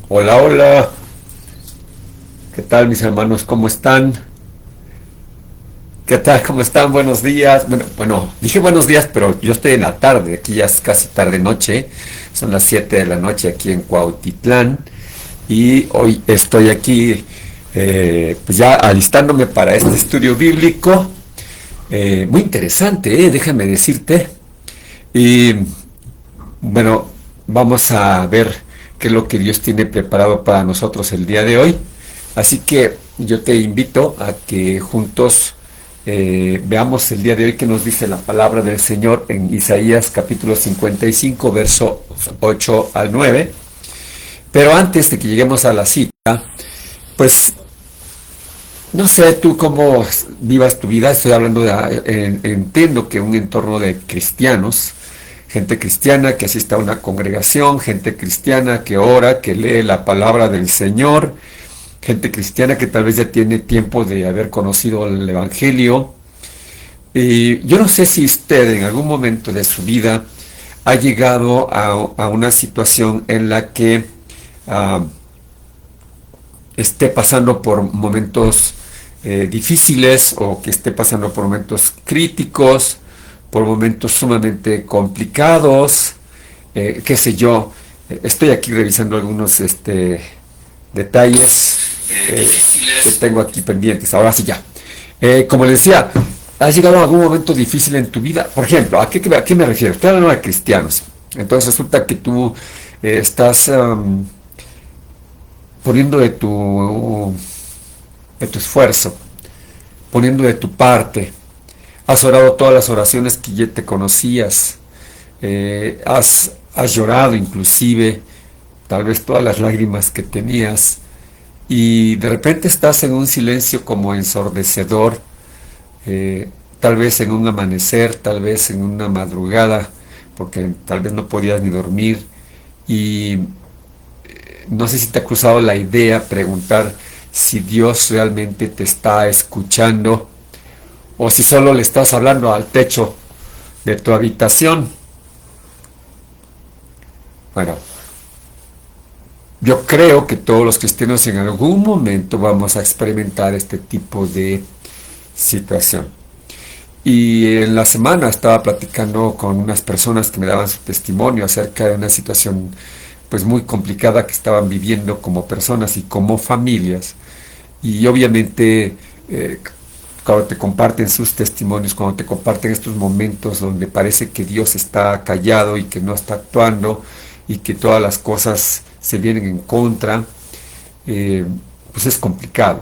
Hola, hola, ¿qué tal mis hermanos? ¿Cómo están? ¿Qué tal? ¿Cómo están? Buenos días. Bueno, dije buenos días, pero yo estoy en la tarde, aquí ya es casi tarde noche, son las 7 de la noche aquí en Cuautitlán y hoy estoy aquí pues ya alistándome para este estudio bíblico, muy interesante, déjame decirte. Y bueno, vamos a ver qué es lo que Dios tiene preparado para nosotros el día de hoy. Así que yo te invito a que juntos veamos el día de hoy qué nos dice la palabra del Señor en Isaías capítulo 55, verso 8 al 9. Pero antes de que lleguemos a la cita, pues no sé tú cómo vivas tu vida. Estoy hablando entiendo que un entorno de cristianos, gente cristiana que asiste a una congregación, gente cristiana que ora, que lee la palabra del Señor, gente cristiana que tal vez ya tiene tiempo de haber conocido el Evangelio. Y yo no sé si usted en algún momento de su vida ha llegado a una situación en la que ah, esté pasando por momentos difíciles o que esté pasando por momentos críticos, por momentos sumamente complicados, qué sé yo. Estoy aquí revisando algunos detalles que tengo aquí pendientes. Ahora sí ya. Como les decía, ¿has llegado a algún momento difícil en tu vida? Por ejemplo, a qué me refiero? Estoy hablando de cristianos. Entonces resulta que tú estás poniendo de tu esfuerzo, poniendo de tu parte. Has orado todas las oraciones que ya te conocías. Has llorado inclusive, tal vez todas las lágrimas que tenías. Y de repente estás en un silencio como ensordecedor, tal vez en un amanecer, tal vez en una madrugada, porque tal vez no podías ni dormir. Y no sé si te ha cruzado la idea preguntar si Dios realmente te está escuchando o si solo le estás hablando al techo de tu habitación. Bueno, yo creo que todos los cristianos en algún momento vamos a experimentar este tipo de situación. Y en la semana estaba platicando con unas personas que me daban su testimonio acerca de una situación pues muy complicada que estaban viviendo como personas y como familias. Y obviamente cuando te comparten sus testimonios, cuando te comparten estos momentos donde parece que Dios está callado y que no está actuando y que todas las cosas se vienen en contra, eh, pues es complicado.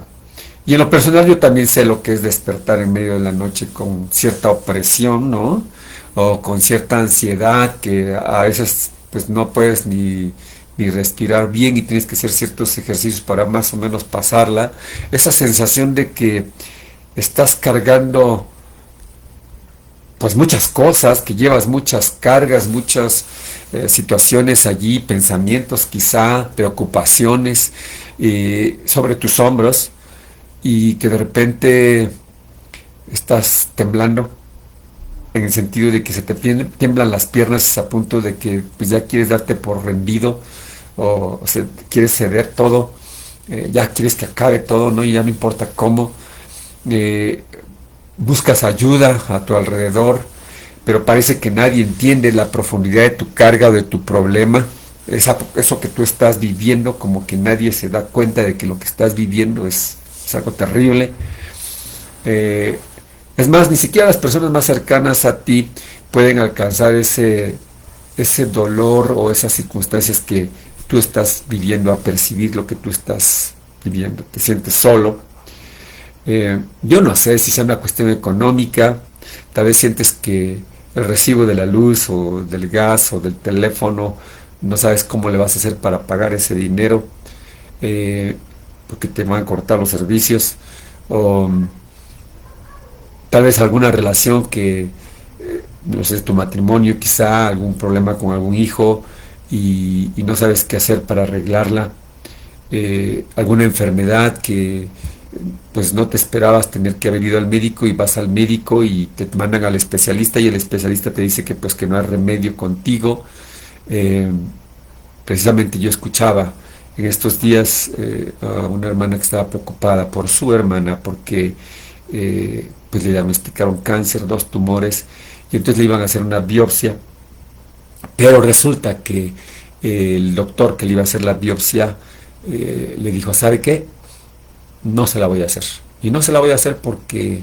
Y en lo personal yo también sé lo que es despertar en medio de la noche con cierta opresión, ¿no? O con cierta ansiedad que a veces pues no puedes ni respirar bien y tienes que hacer ciertos ejercicios para más o menos pasarla. Esa sensación de que estás cargando pues muchas cosas, que llevas muchas cargas, muchas situaciones allí, pensamientos quizá, preocupaciones sobre tus hombros y que de repente estás temblando en el sentido de que se te tiemblan las piernas a punto de que pues, ya quieres darte por rendido o quieres ceder todo, ya quieres que acabe todo, ¿no? Y ya no importa cómo. Eh, Buscas ayuda a tu alrededor, pero parece que nadie entiende la profundidad de tu carga o de tu problema. Eso que tú estás viviendo, como que nadie se da cuenta de que lo que estás viviendo es algo terrible. Eh, es más, ni siquiera las personas más cercanas a ti pueden alcanzar ese dolor o esas circunstancias que tú estás viviendo, a percibir lo que tú estás viviendo. Te sientes solo. Yo no sé si sea una cuestión económica, tal vez sientes que el recibo de la luz o del gas o del teléfono, no sabes cómo le vas a hacer para pagar ese dinero, eh, porque te van a cortar los servicios, o tal vez alguna relación que, no sé, tu matrimonio, quizá algún problema con algún hijo y no sabes qué hacer para arreglarla, alguna enfermedad que pues no te esperabas tener que haber ido al médico y vas al médico y te mandan al especialista y el especialista te dice que pues que no hay remedio contigo. Eh, Precisamente yo escuchaba En estos días a una hermana que estaba preocupada por su hermana porque pues le diagnosticaron cáncer, 2 tumores, y entonces le iban a hacer una biopsia, pero resulta que el doctor que le iba a hacer la biopsia le dijo, ¿sabe qué? No se la voy a hacer. Y no se la voy a hacer porque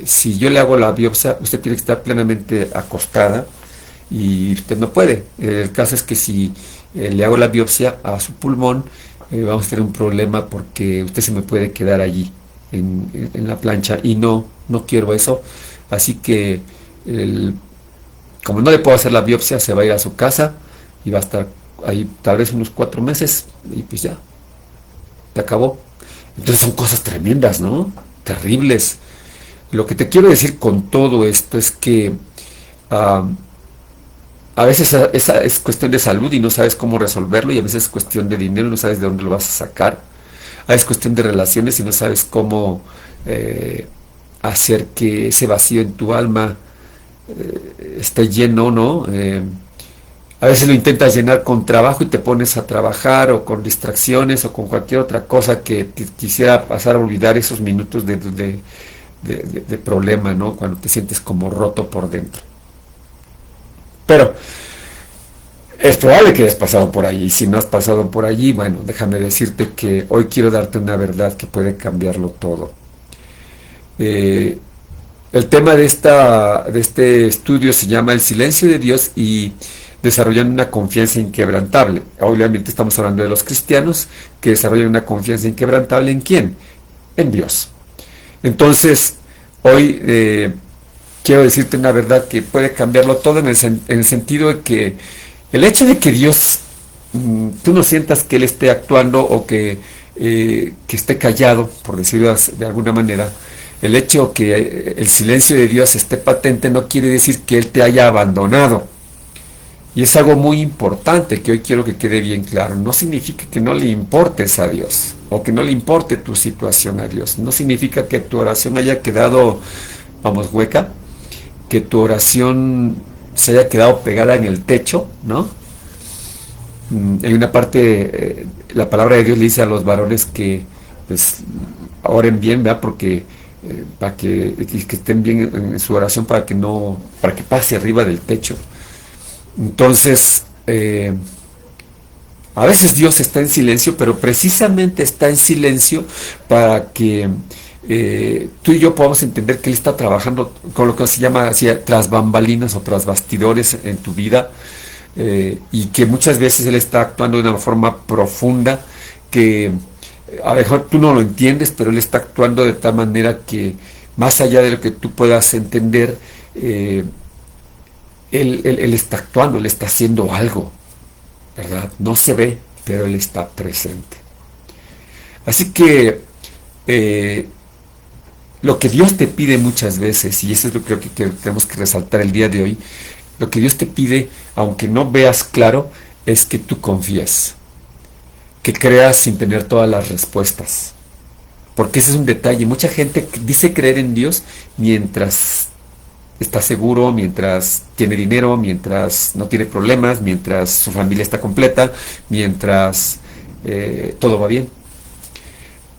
si yo le hago la biopsia, usted tiene que estar plenamente acostada y usted no puede. El caso es que si le hago la biopsia a su pulmón, vamos a tener un problema porque usted se me puede quedar allí en la plancha y no quiero eso. Así que como no le puedo hacer la biopsia, se va a ir a su casa y va a estar ahí tal vez unos 4 meses y pues ya, se acabó. Entonces son cosas tremendas, ¿no? Terribles. Lo que te quiero decir con todo esto es que ah, a veces esa es cuestión de salud y no sabes cómo resolverlo, y a veces es cuestión de dinero y no sabes de dónde lo vas a sacar. A veces es cuestión de relaciones y no sabes cómo eh, hacer que ese vacío en tu alma esté lleno, ¿no? A veces lo intentas llenar con trabajo y te pones a trabajar o con distracciones o con cualquier otra cosa que te quisiera pasar a olvidar esos minutos de problema, ¿no? Cuando te sientes como roto por dentro. Pero es probable que hayas pasado por allí. Si no has pasado por allí, bueno, déjame decirte que hoy quiero darte una verdad que puede cambiarlo todo. Eh, el tema de este estudio se llama El silencio de Dios y desarrollan una confianza inquebrantable. Obviamente estamos hablando de los cristianos que desarrollan una confianza inquebrantable. ¿En quién? En Dios. Entonces, hoy quiero decirte una verdad que puede cambiarlo todo en el sentido de que el hecho de que Dios, tú no sientas que Él esté actuando o que esté callado, por decirlo de alguna manera, el hecho que el silencio de Dios esté patente no quiere decir que Él te haya abandonado. Y es algo muy importante que hoy quiero que quede bien claro. No significa que no le importes a Dios o que no le importe tu situación a Dios. No significa que tu oración haya quedado, vamos, hueca, que tu oración se haya quedado pegada en el techo, ¿no? En una parte, la palabra de Dios le dice a los varones que pues oren bien, ¿verdad? Porque para que estén bien en su oración para que pase arriba del techo. Entonces, a veces Dios está en silencio, pero precisamente está en silencio para que tú y yo podamos entender que Él está trabajando con lo que se llama así, tras bambalinas o tras bastidores en tu vida, y que muchas veces Él está actuando de una forma profunda que a lo mejor tú no lo entiendes, pero Él está actuando de tal manera que más allá de lo que tú puedas entender, él está actuando, Él está haciendo algo, ¿verdad? No se ve, pero Él está presente. Así que lo que Dios te pide muchas veces, y eso es lo que creo que tenemos que resaltar el día de hoy, lo que Dios te pide, aunque no veas claro, es que tú confíes, que creas sin tener todas las respuestas. Porque ese es un detalle. Mucha gente dice creer en Dios mientras está seguro, mientras tiene dinero, mientras no tiene problemas, mientras su familia está completa, mientras todo va bien.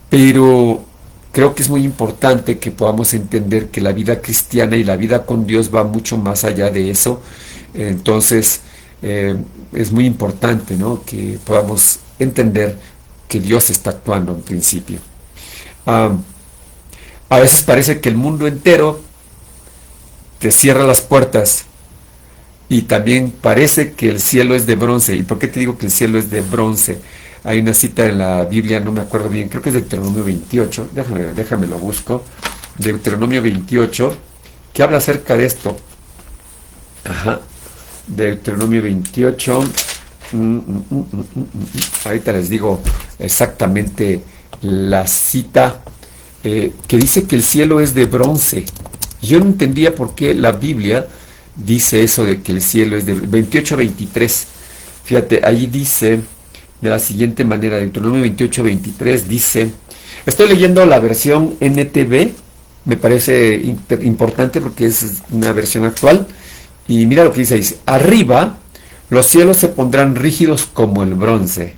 Pero creo que es muy importante que podamos entender que la vida cristiana y la vida con Dios va mucho más allá de eso. Entonces, es muy importante, ¿no?, que podamos entender que Dios está actuando en principio. A veces parece que el mundo entero te cierra las puertas y también parece que el cielo es de bronce. ¿Y por qué te digo que el cielo es de bronce? Hay una cita en la Biblia, no me acuerdo bien, creo que es Deuteronomio 28, déjame lo busco, Deuteronomio 28, que habla acerca de esto. Ajá, Deuteronomio 28, ahorita les digo exactamente la cita, que dice que el cielo es de bronce. Yo no entendía por qué la Biblia dice eso de que el cielo es de 28-23. Fíjate, ahí dice de la siguiente manera, Deuteronomio 28-23 dice, estoy leyendo la versión NTV, me parece importante porque es una versión actual, y mira lo que dice, arriba los cielos se pondrán rígidos como el bronce,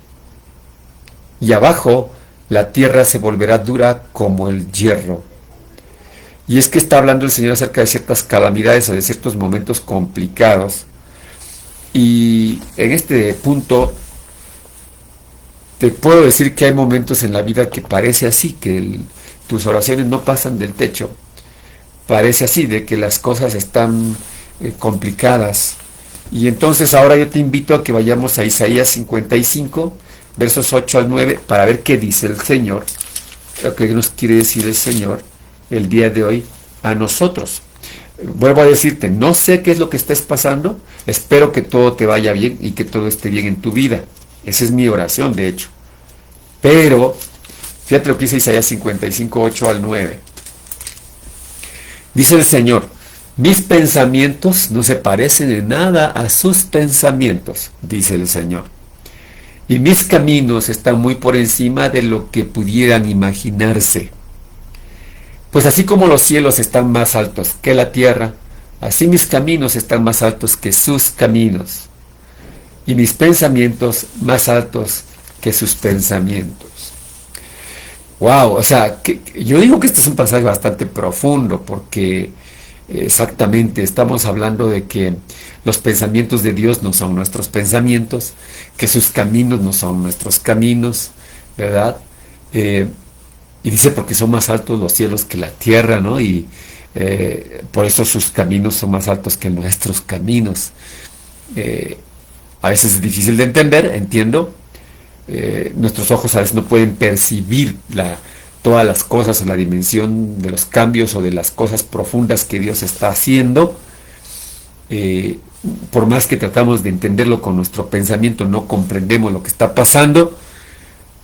y abajo la tierra se volverá dura como el hierro. Y es que está hablando el Señor acerca de ciertas calamidades o de ciertos momentos complicados. Y en este punto te puedo decir que hay momentos en la vida que parece así, que tus oraciones no pasan del techo. Parece así, de que las cosas están complicadas. Y entonces ahora yo te invito a que vayamos a Isaías 55, versos 8 al 9, para ver qué dice el Señor, lo que nos quiere decir el Señor el día de hoy a nosotros. Vuelvo a decirte, no sé qué es lo que estés pasando, espero que todo te vaya bien y que todo esté bien en tu vida. Esa es mi oración, de hecho. Pero, fíjate lo que dice Isaías 55, 8 al 9. Dice el Señor, mis pensamientos no se parecen en nada a sus pensamientos, dice el Señor. Y mis caminos están muy por encima de lo que pudieran imaginarse. Pues así como los cielos están más altos que la tierra, así mis caminos están más altos que sus caminos, y mis pensamientos más altos que sus pensamientos. Wow, o sea, yo digo que este es un pasaje bastante profundo, porque exactamente estamos hablando de que los pensamientos de Dios no son nuestros pensamientos, que sus caminos no son nuestros caminos, ¿verdad? Y dice porque son más altos los cielos que la tierra, ¿no? Y por eso sus caminos son más altos que nuestros caminos. A veces es difícil de entender, entiendo. Nuestros ojos a veces no pueden percibir todas las cosas o la dimensión de los cambios o de las cosas profundas que Dios está haciendo. Por más que tratamos de entenderlo con nuestro pensamiento, no comprendemos lo que está pasando.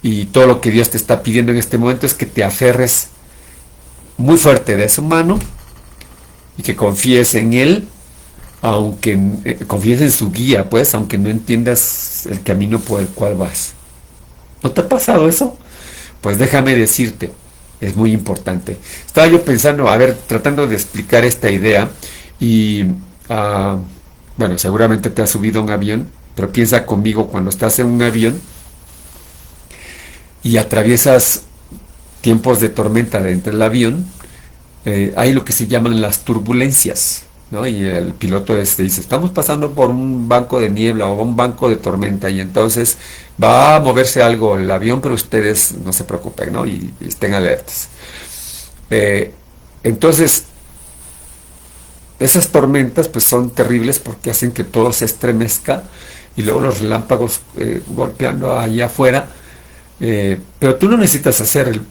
Y todo lo que Dios te está pidiendo en este momento es que te aferres muy fuerte de su mano y que confíes en Él, aunque confíes en su guía, pues, aunque no entiendas el camino por el cual vas. ¿No te ha pasado eso? Pues déjame decirte, es muy importante. Estaba yo pensando, a ver, tratando de explicar esta idea y, bueno, seguramente te has subido a un avión, pero piensa conmigo cuando estás en un avión y atraviesas tiempos de tormenta dentro del avión, hay lo que se llaman las turbulencias, ¿no? Y el piloto dice, estamos pasando por un banco de niebla o un banco de tormenta y entonces va a moverse algo el avión, pero ustedes no se preocupen, ¿no? Y estén alertas. Entonces, esas tormentas pues son terribles porque hacen que todo se estremezca y luego los relámpagos golpeando allá afuera. Pero tú no necesitas hacer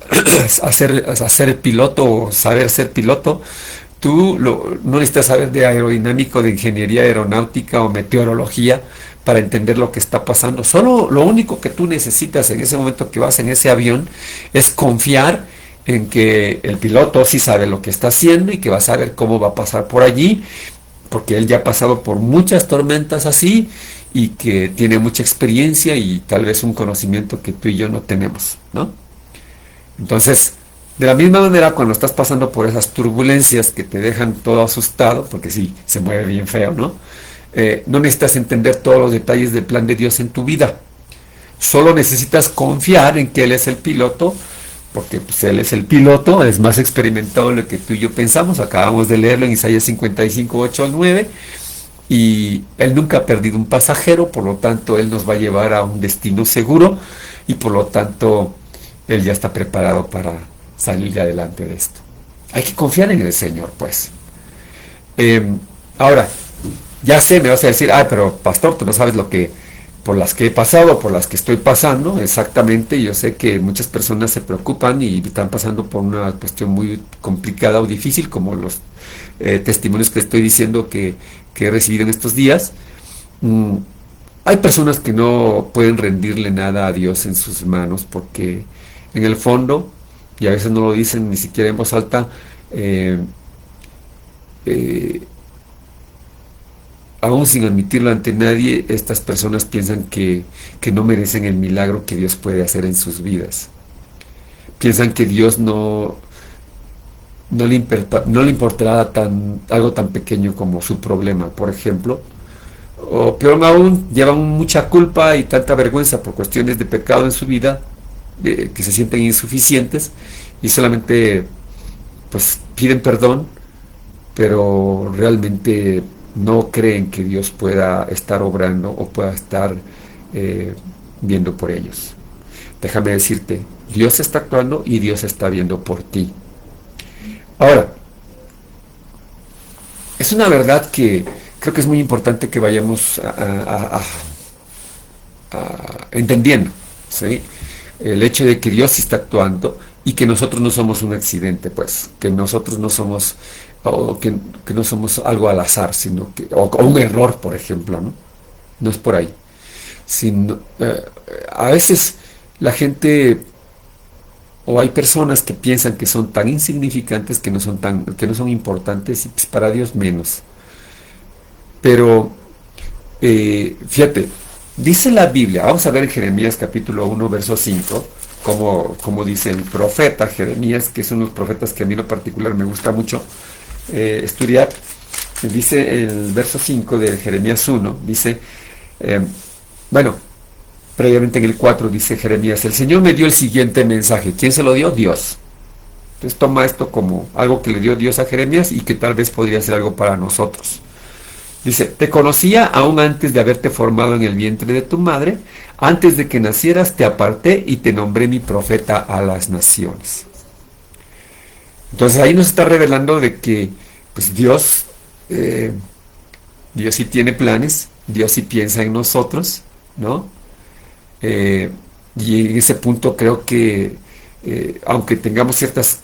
piloto o saber ser piloto. Tú no necesitas saber de aerodinámico, de ingeniería aeronáutica o meteorología para entender lo que está pasando. Solo lo único que tú necesitas en ese momento que vas en ese avión es confiar en que el piloto sí sabe lo que está haciendo y que va a saber cómo va a pasar por allí, porque él ya ha pasado por muchas tormentas así y que tiene mucha experiencia y tal vez un conocimiento que tú y yo no tenemos, ¿no? Entonces, de la misma manera, cuando estás pasando por esas turbulencias que te dejan todo asustado, porque sí, se mueve bien feo, ¿no? No necesitas entender todos los detalles del plan de Dios en tu vida. Solo necesitas confiar en que Él es el piloto, porque pues, Él es el piloto, es más experimentado de lo que tú y yo pensamos. Acabamos de leerlo en Isaías 55, 8 al 9. Y Él nunca ha perdido un pasajero, por lo tanto Él nos va a llevar a un destino seguro y por lo tanto Él ya está preparado para salir adelante de esto. Hay que confiar en el Señor, pues. Ahora, ya sé, me vas a decir, pero pastor, tú no sabes por las que he pasado, por las que estoy pasando, exactamente. Yo sé que muchas personas se preocupan y están pasando por una cuestión muy complicada o difícil, como los testimonios que estoy diciendo que he recibido en estos días. Hay personas que no pueden rendirle nada a Dios en sus manos porque en el fondo, y a veces no lo dicen ni siquiera en voz alta, aún sin admitirlo ante nadie, estas personas piensan que no merecen el milagro que Dios puede hacer en sus vidas. Piensan que Dios no le importará algo tan pequeño como su problema, por ejemplo. O peor aún, llevan mucha culpa y tanta vergüenza por cuestiones de pecado en su vida que se sienten insuficientes y solamente pues piden perdón, pero realmente no creen que Dios pueda estar obrando o pueda estar eh, viendo por ellos. Déjame decirte, Dios está actuando y Dios está viendo por ti. Ahora, es una verdad que creo que es muy importante que vayamos entendiendo, ¿sí? El hecho de que Dios está actuando y que nosotros no somos un accidente, pues, que nosotros no somos, o que no somos algo al azar, sino que, o un error, por ejemplo, ¿no? No es por ahí. Sino, a veces la gente o hay personas que piensan que son tan insignificantes que no son importantes y pues para Dios menos. Pero fíjate, dice la Biblia, vamos a ver en Jeremías capítulo 1, verso 5, como dice el profeta Jeremías, que es uno de los profetas que a mí en lo particular me gusta mucho estudiar. Dice el verso 5 de Jeremías 1, dice, eh, bueno, previamente en el 4 dice Jeremías, el Señor me dio el siguiente mensaje. ¿Quién se lo dio? Dios. Entonces toma esto como algo que le dio Dios a Jeremías y que tal vez podría ser algo para nosotros. Dice, te conocía aún antes de haberte formado en el vientre de tu madre, antes de que nacieras te aparté y te nombré mi profeta a las naciones. Entonces ahí nos está revelando de que pues eh, Dios sí tiene planes, Dios sí piensa en nosotros, ¿no? Eh, y en ese punto creo que aunque tengamos ciertas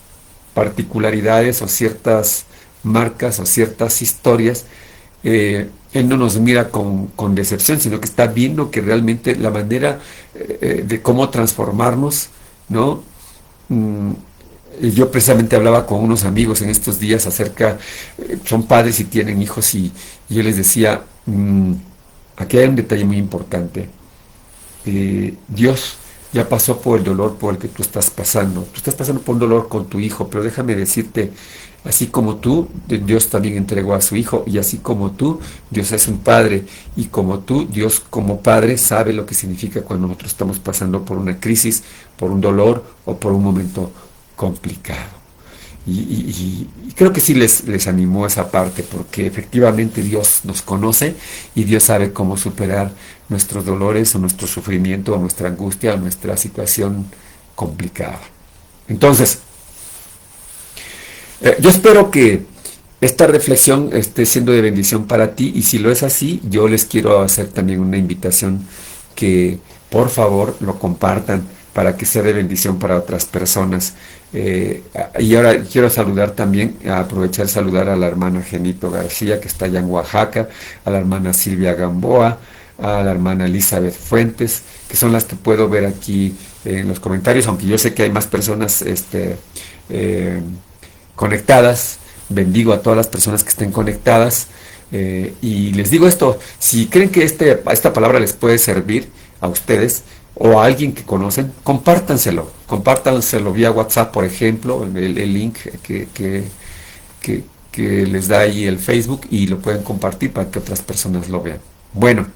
particularidades o ciertas marcas o ciertas historias, Él no nos mira con decepción, sino que está viendo que realmente la manera de cómo transformarnos, ¿no? Mm, yo precisamente hablaba con unos amigos en estos días acerca, son padres y tienen hijos y yo les decía, aquí hay un detalle muy importante. Dios ya pasó por el dolor por el que tú estás pasando. Tú estás pasando por un dolor con tu hijo, pero déjame decirte, así como tú, Dios también entregó a su hijo, y así como tú, Dios es un padre, y como tú, Dios como padre sabe lo que significa cuando nosotros estamos pasando por una crisis, por un dolor o por un momento complicado. Y creo que sí les animó esa parte, porque efectivamente Dios nos conoce y Dios sabe cómo superar nuestros dolores o nuestro sufrimiento o nuestra angustia o nuestra situación complicada. Entonces, yo espero que esta reflexión esté siendo de bendición para ti y si lo es así, yo les quiero hacer también una invitación que por favor lo compartan para que sea de bendición para otras personas. Y ahora quiero saludar también, aprovechar saludar a la hermana Genito García, que está allá en Oaxaca, a la hermana Silvia Gamboa, a la hermana Elizabeth Fuentes, que son las que puedo ver aquí en los comentarios, aunque yo sé que hay más personas eh, conectadas. Bendigo a todas las personas que estén conectadas. Y les digo esto, si creen que esta palabra les puede servir a ustedes, o a alguien que conocen, compártanselo vía WhatsApp, por ejemplo, el link que les da ahí el Facebook y lo pueden compartir para que otras personas lo vean. Bueno,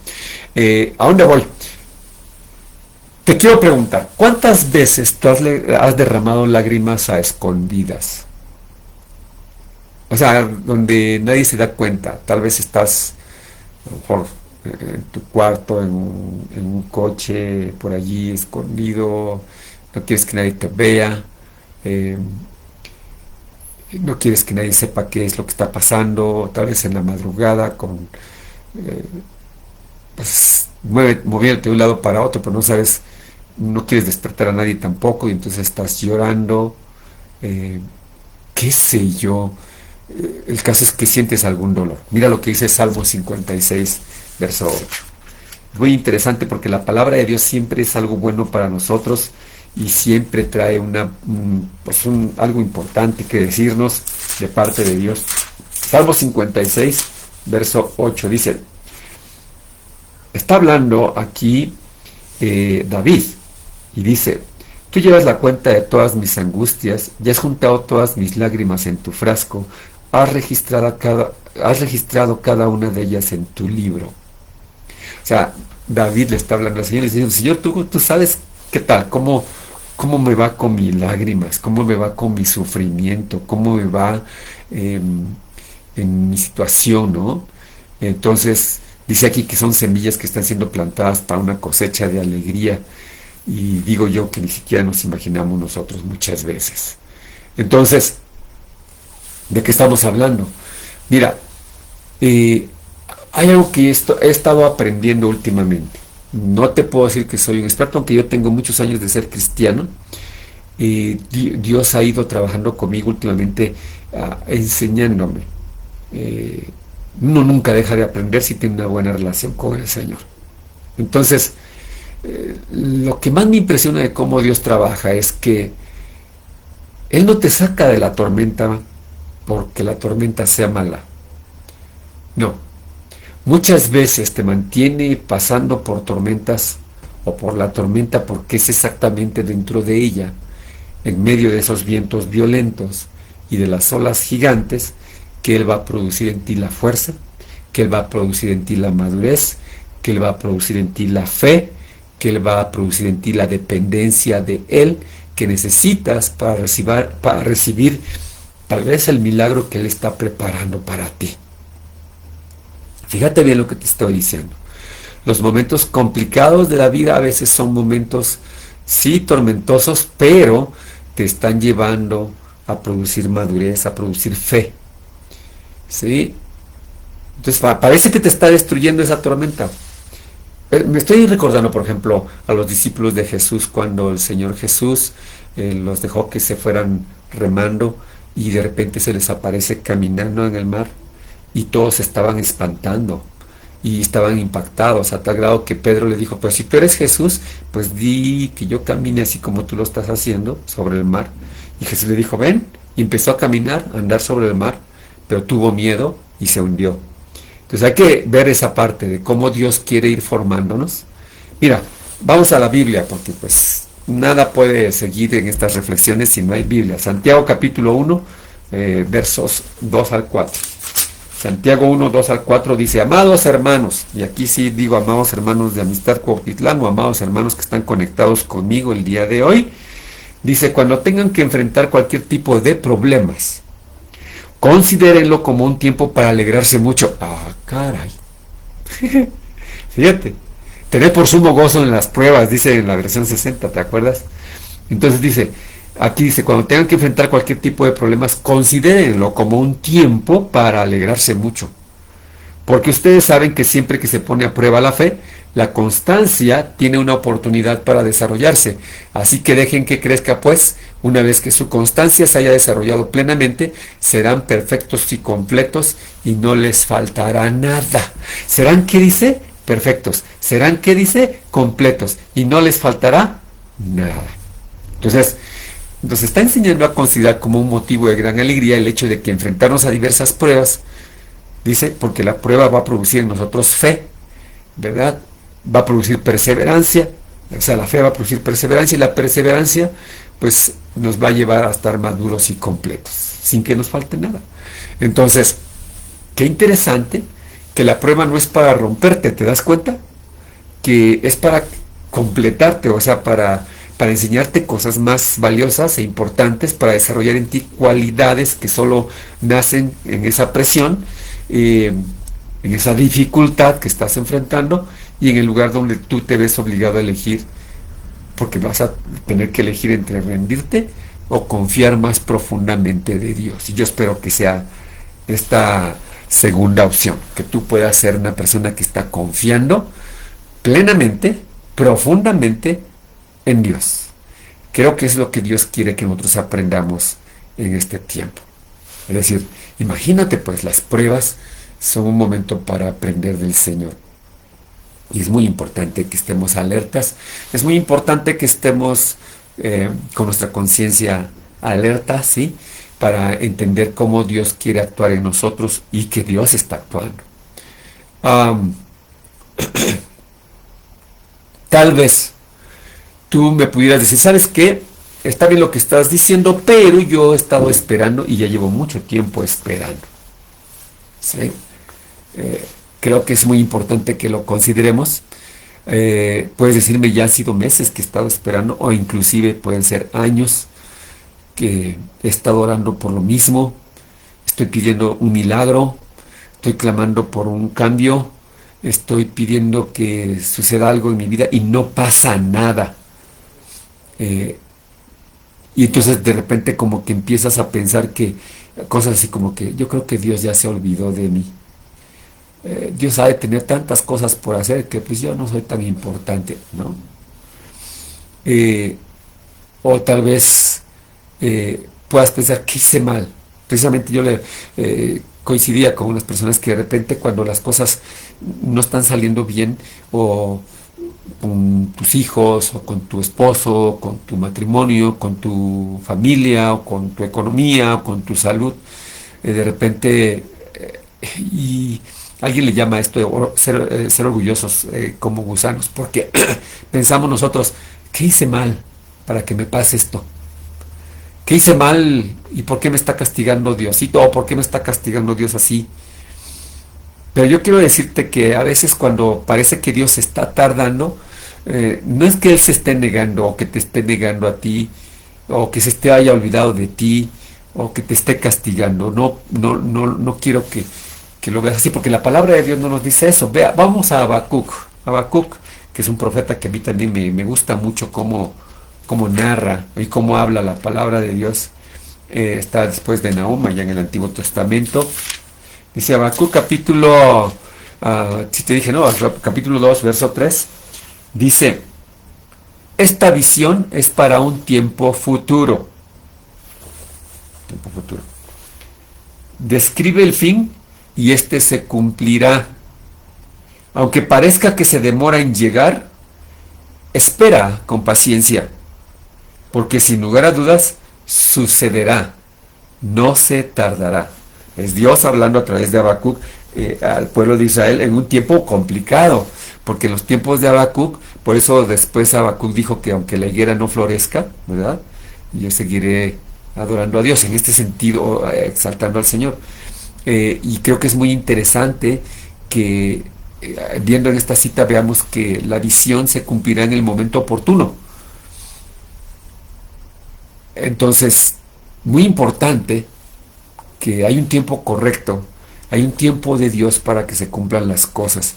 ¿a dónde voy? Te quiero preguntar, ¿cuántas veces tú has derramado lágrimas a escondidas? O sea, donde nadie se da cuenta, tal vez estás, a lo mejor, en tu cuarto, en un coche, por allí escondido, no quieres que nadie te vea, eh, no quieres que nadie sepa qué es lo que está pasando, tal vez en la madrugada, eh, pues, moviéndote de un lado para otro, pero no sabes, no quieres despertar a nadie tampoco, y entonces estás llorando, eh, qué sé yo. El caso es que sientes algún dolor. Mira lo que dice Salmo 56, verso 8. Muy interesante porque la palabra de Dios siempre es algo bueno para nosotros y siempre trae algo importante que decirnos de parte de Dios. Salmo 56, verso 8 dice, está hablando aquí David y dice, tú llevas la cuenta de todas mis angustias y has juntado todas mis lágrimas en tu frasco, has registrado cada una de ellas en tu libro. O sea, David le está hablando al Señor y le dice, Señor, tú sabes qué tal, cómo ¿Cómo me va con mis lágrimas? ¿Cómo me va con mi sufrimiento? ¿Cómo me va en mi situación, ¿no? Entonces, dice aquí que son semillas que están siendo plantadas para una cosecha de alegría. Y digo yo que ni siquiera nos imaginamos nosotros muchas veces. Entonces, ¿de qué estamos hablando? Mira, eh, hay algo que he estado aprendiendo últimamente. No te puedo decir que soy un experto, aunque yo tengo muchos años de ser cristiano. Dios ha ido trabajando conmigo últimamente, enseñándome. Eh, Uno nunca deja de aprender si tiene una buena relación con el Señor. Entonces, lo que más me impresiona de cómo Dios trabaja es que Él no te saca de la tormenta porque la tormenta sea mala. No. Muchas veces te mantiene pasando por tormentas o por la tormenta porque es exactamente dentro de ella, en medio de esos vientos violentos y de las olas gigantes, que Él va a producir en ti la fuerza, que Él va a producir en ti la madurez, que Él va a producir en ti la fe, que Él va a producir en ti la dependencia de Él que necesitas para recibir tal vez el milagro que Él está preparando para ti. Fíjate bien lo que te estoy diciendo. Los momentos complicados de la vida a veces son momentos, sí, tormentosos, pero te están llevando a producir madurez, a producir fe. ¿Sí? Entonces parece que te está destruyendo esa tormenta. Me estoy recordando, por ejemplo, a los discípulos de Jesús cuando el Señor Jesús los dejó que se fueran remando y de repente se les aparece caminando en el mar y todos se estaban espantando y estaban impactados a tal grado que Pedro le dijo, pues si tú eres Jesús, pues di que yo camine así como tú lo estás haciendo sobre el mar. Y Jesús le dijo, ven, y empezó a caminar, a andar sobre el mar, pero tuvo miedo y se hundió. Entonces hay que ver esa parte de cómo Dios quiere ir formándonos. Mira, vamos a la Biblia, porque pues nada puede seguir en estas reflexiones si no hay Biblia. Santiago capítulo 1, versos 2 al 4. Santiago 1, 2 al 4 dice, amados hermanos, y aquí sí digo amados hermanos de Amistad Cuautitlán o amados hermanos que están conectados conmigo el día de hoy, dice, cuando tengan que enfrentar cualquier tipo de problemas, considérenlo como un tiempo para alegrarse mucho. Ah, caray. Fíjate, tener por sumo gozo en las pruebas, dice en la versión 60, ¿te acuerdas? Entonces dice, aquí dice, cuando tengan que enfrentar cualquier tipo de problemas, considérenlo como un tiempo para alegrarse mucho. Porque ustedes saben que siempre que se pone a prueba la fe, la constancia tiene una oportunidad para desarrollarse. Así que dejen que crezca, pues, una vez que su constancia se haya desarrollado plenamente, serán perfectos y completos y no les faltará nada. ¿Serán qué dice? Perfectos. ¿Serán qué dice? Completos y no les faltará nada. Entonces, nos está enseñando a considerar como un motivo de gran alegría el hecho de que enfrentarnos a diversas pruebas, dice, porque la prueba va a producir en nosotros fe, ¿verdad? Va a producir perseverancia, o sea, la fe va a producir perseverancia y la perseverancia, pues, nos va a llevar a estar maduros y completos, sin que nos falte nada. Entonces, qué interesante que la prueba no es para romperte, ¿te das cuenta? Que es para completarte, o sea, para enseñarte cosas más valiosas e importantes, para desarrollar en ti cualidades que solo nacen en esa presión, en esa dificultad que estás enfrentando y en el lugar donde tú te ves obligado a elegir, porque vas a tener que elegir entre rendirte o confiar más profundamente de Dios. Y yo espero que sea esta segunda opción, que tú puedas ser una persona que está confiando plenamente, profundamente en Dios. Creo que es lo que Dios quiere que nosotros aprendamos en este tiempo. Es decir, imagínate, pues las pruebas son un momento para aprender del Señor. Y es muy importante que estemos alertas, es muy importante que estemos con nuestra conciencia alerta, ¿sí? Para entender cómo Dios quiere actuar en nosotros y que Dios está actuando. Tal vez tú me pudieras decir, ¿sabes qué? Está bien lo que estás diciendo, pero yo he estado esperando y ya llevo mucho tiempo esperando. ¿Sí? Creo que es muy importante que lo consideremos. Puedes decirme, ya han sido meses que he estado esperando, o inclusive pueden ser años que he estado orando por lo mismo. Estoy pidiendo un milagro, estoy clamando por un cambio, estoy pidiendo que suceda algo en mi vida y no pasa nada. Eh, y entonces de repente como que empiezas a pensar que cosas así como que yo creo que Dios ya se olvidó de mí. Dios ha de tener tantas cosas por hacer que pues yo no soy tan importante, ¿no? Eh, o tal vez puedas pensar que hice mal. Precisamente yo coincidía con unas personas que de repente cuando las cosas no están saliendo bien, o con tus hijos, o con tu esposo, con tu matrimonio, con tu familia, o con tu economía, o con tu salud, de repente, y alguien le llama a esto de ser orgullosos como gusanos, porque pensamos nosotros, ¿qué hice mal para que me pase esto? ¿Qué hice mal y por qué me está castigando Diosito? ¿O por qué me está castigando Dios así? Pero yo quiero decirte que a veces cuando parece que Dios está tardando, no es que Él se esté negando o que te esté negando a ti, o que se esté haya olvidado de ti, o que te esté castigando. No, no, no, no quiero que lo veas así, porque la palabra de Dios no nos dice eso. Vea, vamos a Habacuc. Habacuc, que es un profeta que a mí también me gusta mucho cómo narra y cómo habla la palabra de Dios. Está después de Nahum, ya en el Antiguo Testamento. Dice Habacuc capítulo, si te dije, no, capítulo 2 verso 3, dice, esta visión es para un tiempo futuro. Tiempo futuro. Describe el fin y este se cumplirá. Aunque parezca que se demora en llegar, espera con paciencia, porque sin lugar a dudas sucederá, no se tardará. Es Dios hablando a través de Habacuc al pueblo de Israel en un tiempo complicado, porque en los tiempos de Habacuc, por eso después Habacuc dijo que aunque la higuera no florezca, ¿verdad? Yo seguiré adorando a Dios, en este sentido, exaltando al Señor. Y creo que es muy interesante que viendo en esta cita veamos que la visión se cumplirá en el momento oportuno. Entonces, muy importante que hay un tiempo correcto, hay un tiempo de Dios para que se cumplan las cosas.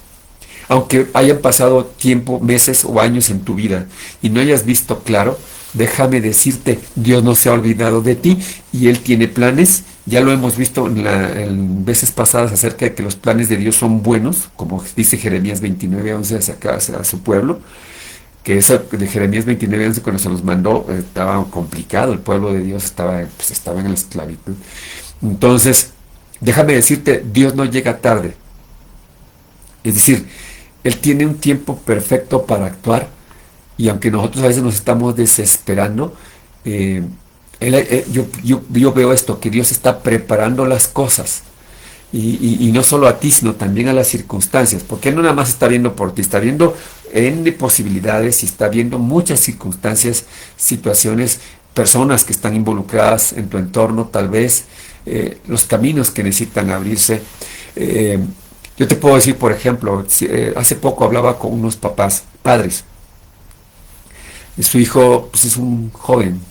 Aunque hayan pasado tiempo, meses o años en tu vida y no hayas visto claro, déjame decirte, Dios no se ha olvidado de ti y Él tiene planes. Ya lo hemos visto en veces pasadas acerca de que los planes de Dios son buenos, como dice Jeremías 29:11 a su pueblo, que eso de Jeremías 29:11 cuando se los mandó estaba complicado, el pueblo de Dios estaba en la esclavitud. Entonces, déjame decirte, Dios no llega tarde. Es decir, Él tiene un tiempo perfecto para actuar y aunque nosotros a veces nos estamos desesperando, eh, yo veo esto, que Dios está preparando las cosas. Y no solo a ti, sino también a las circunstancias, porque Él no nada más está viendo por ti, está viendo en posibilidades y está viendo muchas circunstancias, situaciones, personas que están involucradas en tu entorno, tal vez los caminos que necesitan abrirse. Eh, yo te puedo decir, por ejemplo, hace poco hablaba con unos padres. Su hijo pues, es un joven,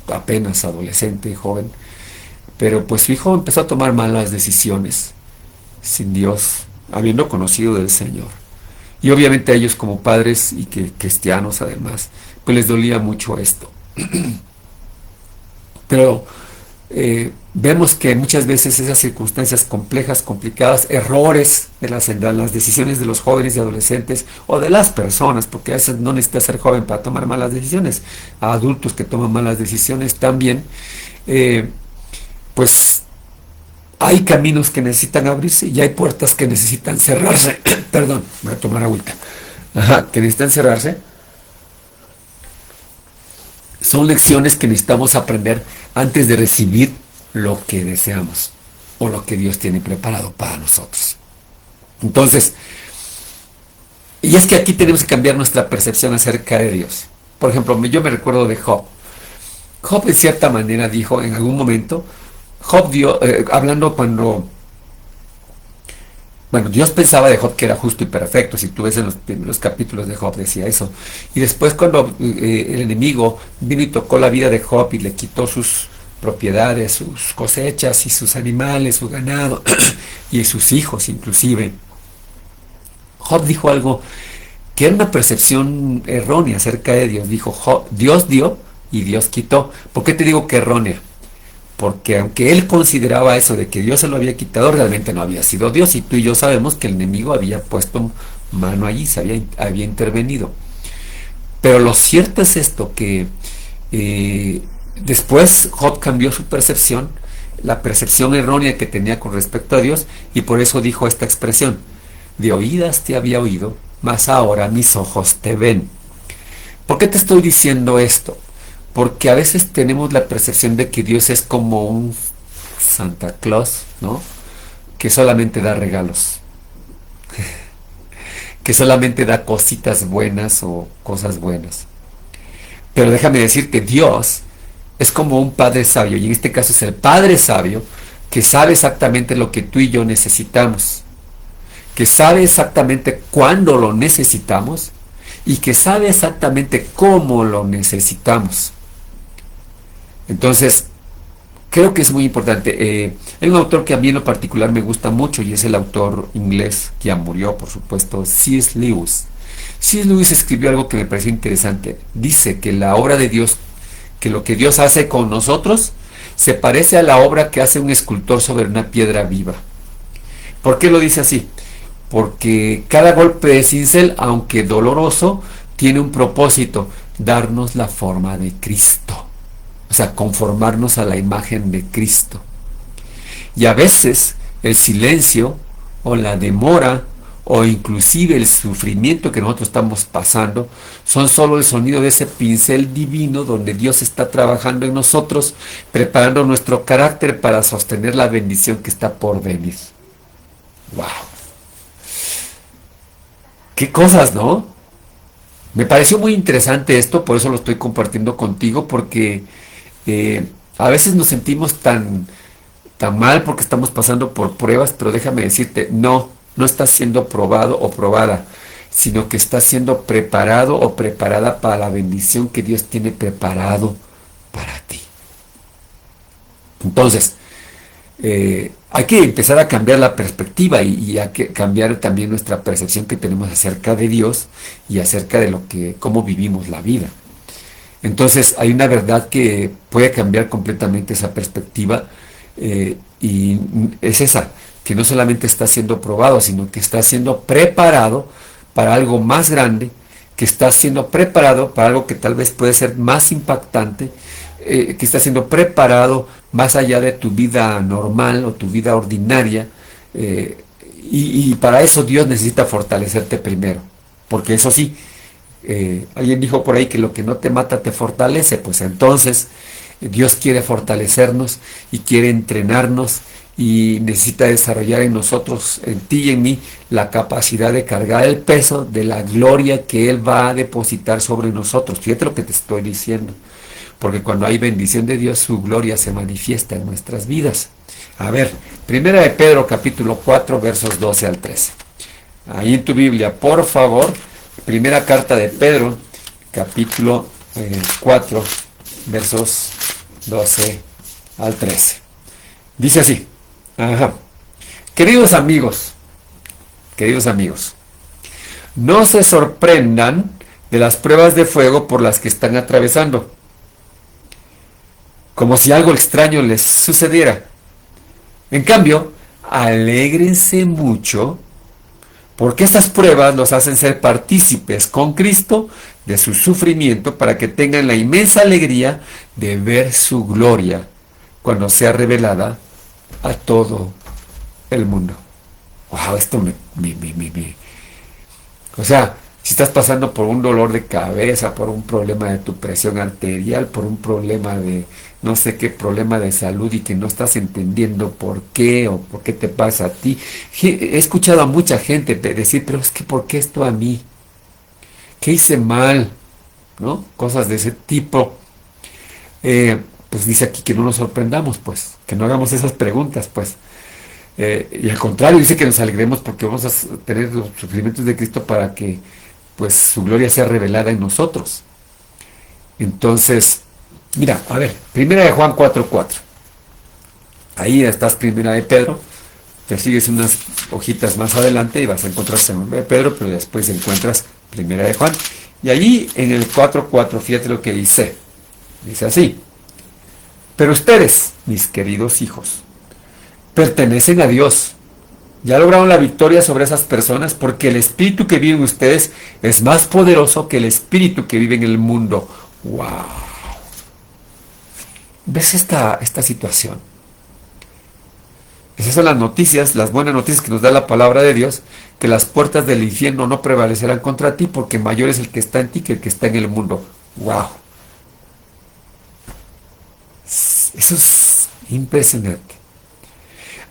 apenas adolescente, joven, pero pues su hijo empezó a tomar malas decisiones sin Dios, habiendo conocido del Señor. Y obviamente a ellos como padres y que cristianos además, pues les dolía mucho esto. Pero vemos que muchas veces esas circunstancias complejas, complicadas, errores en las decisiones de los jóvenes y adolescentes o de las personas, porque a veces no necesitas ser joven para tomar malas decisiones, a adultos que toman malas decisiones también, pues hay caminos que necesitan abrirse y hay puertas que necesitan cerrarse. Perdón, voy a tomar agüita. Ajá, que necesitan cerrarse. Son lecciones que necesitamos aprender antes de recibir lo que deseamos o lo que Dios tiene preparado para nosotros. Entonces, y es que aquí tenemos que cambiar nuestra percepción acerca de Dios. Por ejemplo, yo me recuerdo de Job. Job en cierta manera dijo en algún momento, Job dio, hablando cuando Bueno, Dios pensaba de Job que era justo y perfecto. Si tú ves en los primeros capítulos de Job decía eso. Y después cuando el enemigo vino y tocó la vida de Job y le quitó sus propiedades, sus cosechas y sus animales, su ganado y sus hijos inclusive, Job dijo algo que era una percepción errónea acerca de Dios. Dijo, Dios dio y Dios quitó. ¿Por qué te digo que errónea? Porque aunque él consideraba eso de que Dios se lo había quitado, realmente no había sido Dios. Y tú y yo sabemos que el enemigo había puesto mano allí, había intervenido. Pero lo cierto es esto, que después Job cambió su percepción, la percepción errónea que tenía con respecto a Dios, y por eso dijo esta expresión: de oídas te había oído, mas ahora mis ojos te ven. ¿Por qué te estoy diciendo esto? Porque a veces tenemos la percepción de que Dios es como un Santa Claus, ¿no? Que solamente da regalos, que solamente da cositas buenas o cosas buenas. Pero déjame decir que Dios es como un padre sabio, y en este caso es el padre sabio que sabe exactamente lo que tú y yo necesitamos, que sabe exactamente cuándo lo necesitamos y que sabe exactamente cómo lo necesitamos. Entonces, creo que es muy importante. Hay un autor que a mí en lo particular me gusta mucho y es el autor inglés que ya murió, por supuesto, C.S. Lewis. C.S. Lewis escribió algo que me pareció interesante. Dice que la obra de Dios, que lo que Dios hace con nosotros, se parece a la obra que hace un escultor sobre una piedra viva. ¿Por qué lo dice así? Porque cada golpe de cincel, aunque doloroso, tiene un propósito: darnos la forma de Cristo. O sea, conformarnos a la imagen de Cristo. Y a veces el silencio o la demora o inclusive el sufrimiento que nosotros estamos pasando son solo el sonido de ese pincel divino donde Dios está trabajando en nosotros, preparando nuestro carácter para sostener la bendición que está por venir. ¡Wow! ¡Qué cosas!, ¿no? Me pareció muy interesante esto, por eso lo estoy compartiendo contigo, porque a veces nos sentimos tan mal porque estamos pasando por pruebas, pero déjame decirte, no estás siendo probado o probada, sino que estás siendo preparado o preparada para la bendición que Dios tiene preparado para ti. Entonces, hay que empezar a cambiar la perspectiva y hay que cambiar también nuestra percepción que tenemos acerca de Dios y acerca de cómo vivimos la vida. Entonces hay una verdad que puede cambiar completamente esa perspectiva, y es esa, que no solamente está siendo probado, sino que está siendo preparado para algo más grande, que está siendo preparado para algo que tal vez puede ser más impactante, que está siendo preparado más allá de tu vida normal o tu vida ordinaria, y para eso Dios necesita fortalecerte primero, porque eso sí, alguien dijo por ahí que lo que no te mata te fortalece. Pues entonces Dios quiere fortalecernos y quiere entrenarnos y necesita desarrollar en nosotros, en ti y en mí, la capacidad de cargar el peso de la gloria que Él va a depositar sobre nosotros. Fíjate lo que te estoy diciendo, porque cuando hay bendición de Dios, su gloria se manifiesta en nuestras vidas. A ver, Primera de Pedro capítulo 4 versos 12 al 13. Ahí en tu Biblia, por favor. Primera carta de Pedro, capítulo 4, versos 12 al 13. Dice así: queridos amigos, no se sorprendan de las pruebas de fuego por las que están atravesando, como si algo extraño les sucediera. En cambio, alégrense mucho, porque estas pruebas los hacen ser partícipes con Cristo de su sufrimiento, para que tengan la inmensa alegría de ver su gloria cuando sea revelada a todo el mundo. Wow, esto O sea, si estás pasando por un dolor de cabeza, por un problema de tu presión arterial, por un problema de no sé qué problema de salud y que no estás entendiendo por qué o por qué te pasa a ti. He escuchado a mucha gente decir, pero es que ¿por qué esto a mí? ¿Qué hice mal? ¿No? Cosas de ese tipo. Pues dice aquí que no nos sorprendamos, pues, que no hagamos esas preguntas, pues. Y al contrario, dice que nos alegremos porque vamos a tener los sufrimientos de Cristo para que pues su gloria sea revelada en nosotros. Entonces, mira, a ver, primera de Juan 4:4. Ahí estás primera de Pedro, te sigues unas hojitas más adelante y vas a encontrar segunda de Pedro, pero después encuentras primera de Juan. Y allí en el 4:4, fíjate lo que dice. Dice así: pero ustedes, mis queridos hijos, pertenecen a Dios. Ya lograron la victoria sobre esas personas porque el espíritu que vive en ustedes es más poderoso que el espíritu que vive en el mundo. ¡Wow! ¿Ves esta situación? Esas son las noticias, las buenas noticias que nos da la palabra de Dios, que las puertas del infierno no prevalecerán contra ti porque mayor es el que está en ti que el que está en el mundo. ¡Wow! Eso es impresionante.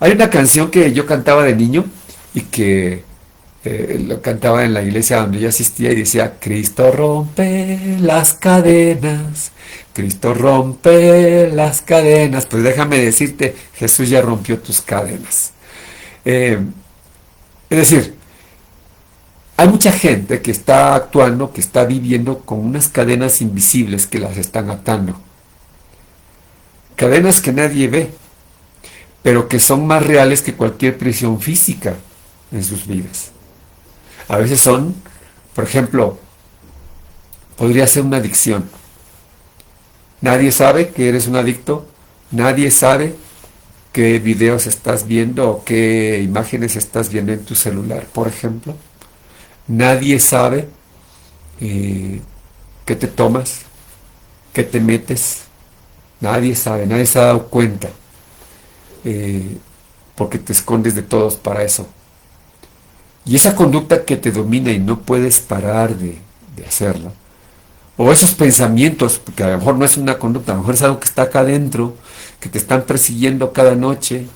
Hay una canción que yo cantaba de niño y que lo cantaba en la iglesia donde yo asistía y decía: Cristo rompe las cadenas, Cristo rompe las cadenas. Pues déjame decirte, Jesús ya rompió tus cadenas. Es decir, hay mucha gente que está actuando, que está viviendo con unas cadenas invisibles que las están atando. Cadenas que nadie ve, pero que son más reales que cualquier prisión física en sus vidas. A veces son, por ejemplo, podría ser una adicción. Nadie sabe que eres un adicto, nadie sabe qué videos estás viendo o qué imágenes estás viendo en tu celular, por ejemplo. Nadie sabe qué te tomas, qué te metes. Nadie sabe, nadie se ha dado cuenta. Porque te escondes de todos para eso. Y esa conducta que te domina y no puedes parar de hacerla, o esos pensamientos, porque a lo mejor no es una conducta, a lo mejor es algo que está acá adentro, que te están persiguiendo cada noche,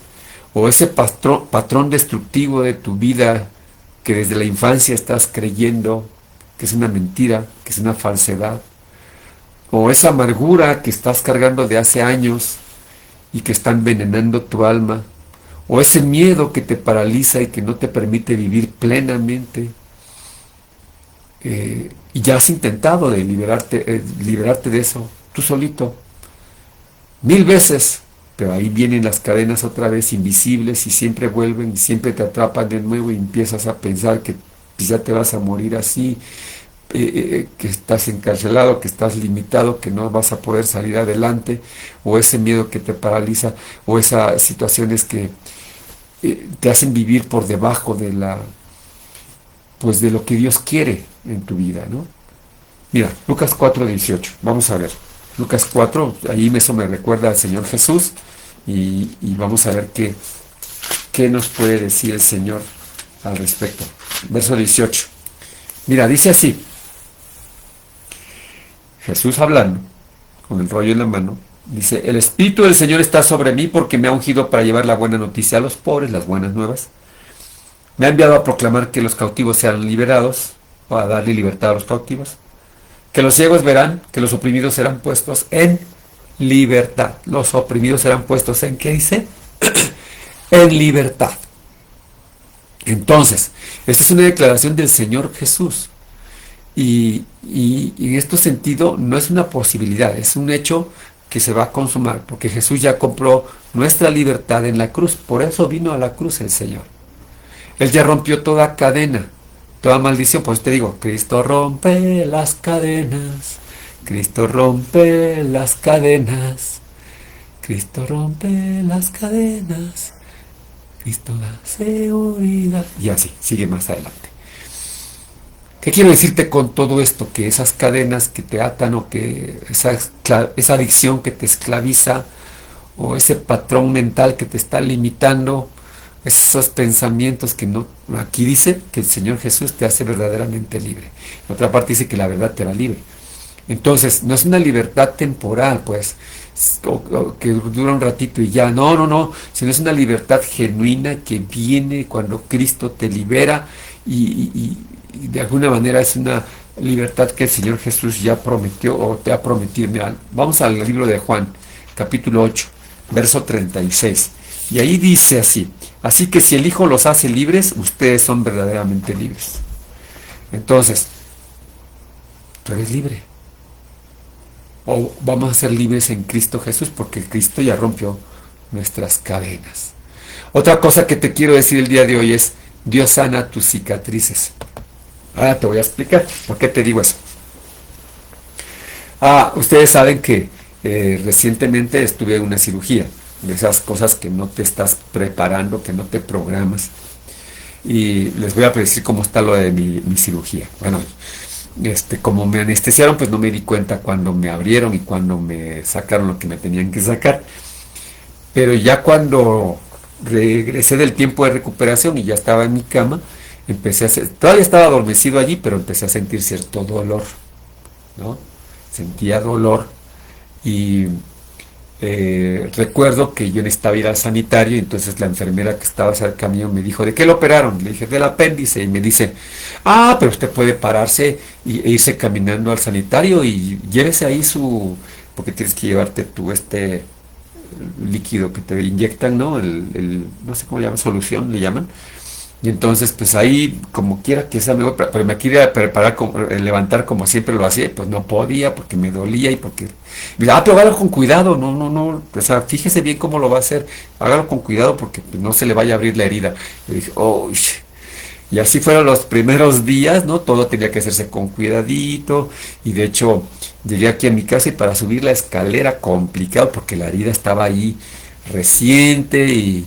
o ese patrón destructivo de tu vida que desde la infancia estás creyendo que es una mentira, que es una falsedad, o esa amargura que estás cargando de hace años y que está envenenando tu alma, o ese miedo que te paraliza y que no te permite vivir plenamente. Y ya has intentado de liberarte de eso, tú solito, 1000 veces, pero ahí vienen las cadenas otra vez invisibles y siempre vuelven y siempre te atrapan de nuevo y empiezas a pensar que ya te vas a morir así, que estás encarcelado, que estás limitado, que no vas a poder salir adelante, o ese miedo que te paraliza, o esas situaciones que te hacen vivir por debajo de pues de lo que Dios quiere en tu vida, ¿no? Mira, Lucas 4:18, vamos a ver. Lucas 4, ahí eso me recuerda al Señor Jesús, y vamos a ver qué nos puede decir el Señor al respecto. Verso 18. Mira, dice así, Jesús hablando, con el rollo en la mano, dice: el Espíritu del Señor está sobre mí porque me ha ungido para llevar la buena noticia a los pobres, las buenas nuevas. Me ha enviado a proclamar que los cautivos sean liberados, o a darle libertad a los cautivos, que los ciegos verán, que los oprimidos serán puestos en libertad. Los oprimidos serán puestos en, ¿qué dice? En libertad. Entonces, esta es una declaración del Señor Jesús. Y en este sentido no es una posibilidad, es un hecho que se va a consumar, porque Jesús ya compró nuestra libertad en la cruz. Por eso vino a la cruz el Señor. Él ya rompió toda cadena, toda maldición. Por eso te digo, Cristo rompe las cadenas, Cristo rompe las cadenas, Cristo rompe las cadenas, Cristo da seguridad. Y así, sigue más adelante. ¿Qué quiero decirte con todo esto? Que esas cadenas que te atan, o que esa adicción que te esclaviza, o ese patrón mental que te está limitando, esos pensamientos que no... Aquí dice que el Señor Jesús te hace verdaderamente libre. En otra parte dice que la verdad te hará libre. Entonces, no es una libertad temporal, pues, o que dura un ratito y ya. No, no, no. Sino es una libertad genuina que viene cuando Cristo te libera y de alguna manera es una libertad que el Señor Jesús ya prometió o te ha prometido. Mira, vamos al libro de Juan, capítulo 8, verso 36. Y ahí dice así, así que si el Hijo los hace libres, ustedes son verdaderamente libres. Entonces, tú eres libre. O vamos a ser libres en Cristo Jesús, porque Cristo ya rompió nuestras cadenas. Otra cosa que te quiero decir el día de hoy es, Dios sana tus cicatrices. Ahora te voy a explicar por qué te digo eso. Ustedes saben que recientemente estuve en una cirugía, de esas cosas que no te estás preparando, que no te programas. Y les voy a decir cómo está lo de mi cirugía. Bueno, como me anestesiaron, pues no me di cuenta cuando me abrieron y cuando me sacaron lo que me tenían que sacar. Pero ya cuando regresé del tiempo de recuperación y ya estaba en mi cama, todavía estaba adormecido allí, pero empecé a sentir cierto dolor, ¿no? Sentía dolor y recuerdo que yo necesitaba ir al sanitario y entonces la enfermera que estaba cerca mío me dijo, ¿de qué lo operaron? Le dije, del apéndice, y me dice, pero usted puede pararse e irse caminando al sanitario y llévese ahí porque tienes que llevarte líquido que te inyectan, ¿no? No sé cómo le llaman, solución le llaman. Y entonces, pues ahí, como quiera que sea mejor, pero me quería preparar, levantar como siempre lo hacía, pues no podía porque me dolía y porque... Mira, pero hágalo con cuidado, no, no, no, o sea, fíjese bien cómo lo va a hacer, hágalo con cuidado porque pues, no se le vaya a abrir la herida. Y dije, oh, y así fueron los primeros días, ¿no? Todo tenía que hacerse con cuidadito, y de hecho, llegué aquí a mi casa y para subir la escalera, complicado, porque la herida estaba ahí reciente y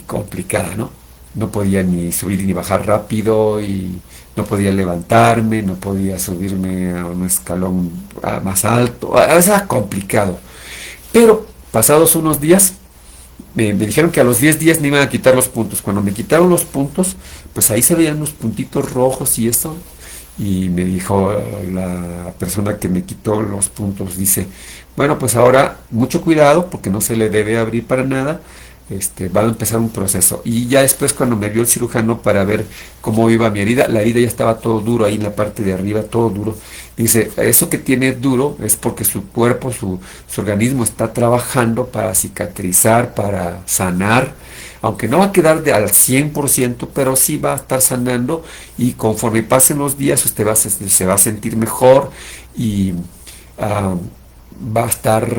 complicada, ¿no? No podía ni subir ni bajar rápido y no podía levantarme, no podía subirme a un escalón más alto. A veces era complicado. Pero pasados unos días, me dijeron que a los 10 días me iban a quitar los puntos. Cuando me quitaron los puntos, pues ahí se veían unos puntitos rojos y eso. Y me dijo la persona que me quitó los puntos, dice, bueno, pues ahora mucho cuidado porque no se le debe abrir para nada. Va a empezar un proceso. Y ya después cuando me vio el cirujano para ver cómo iba mi herida, la herida ya estaba todo duro ahí en la parte de arriba, todo duro. Dice, eso que tiene duro es porque su cuerpo, su organismo está trabajando para cicatrizar, para sanar, aunque no va a quedar al 100%, pero sí va a estar sanando y conforme pasen los días usted se va a sentir mejor y ah, va a estar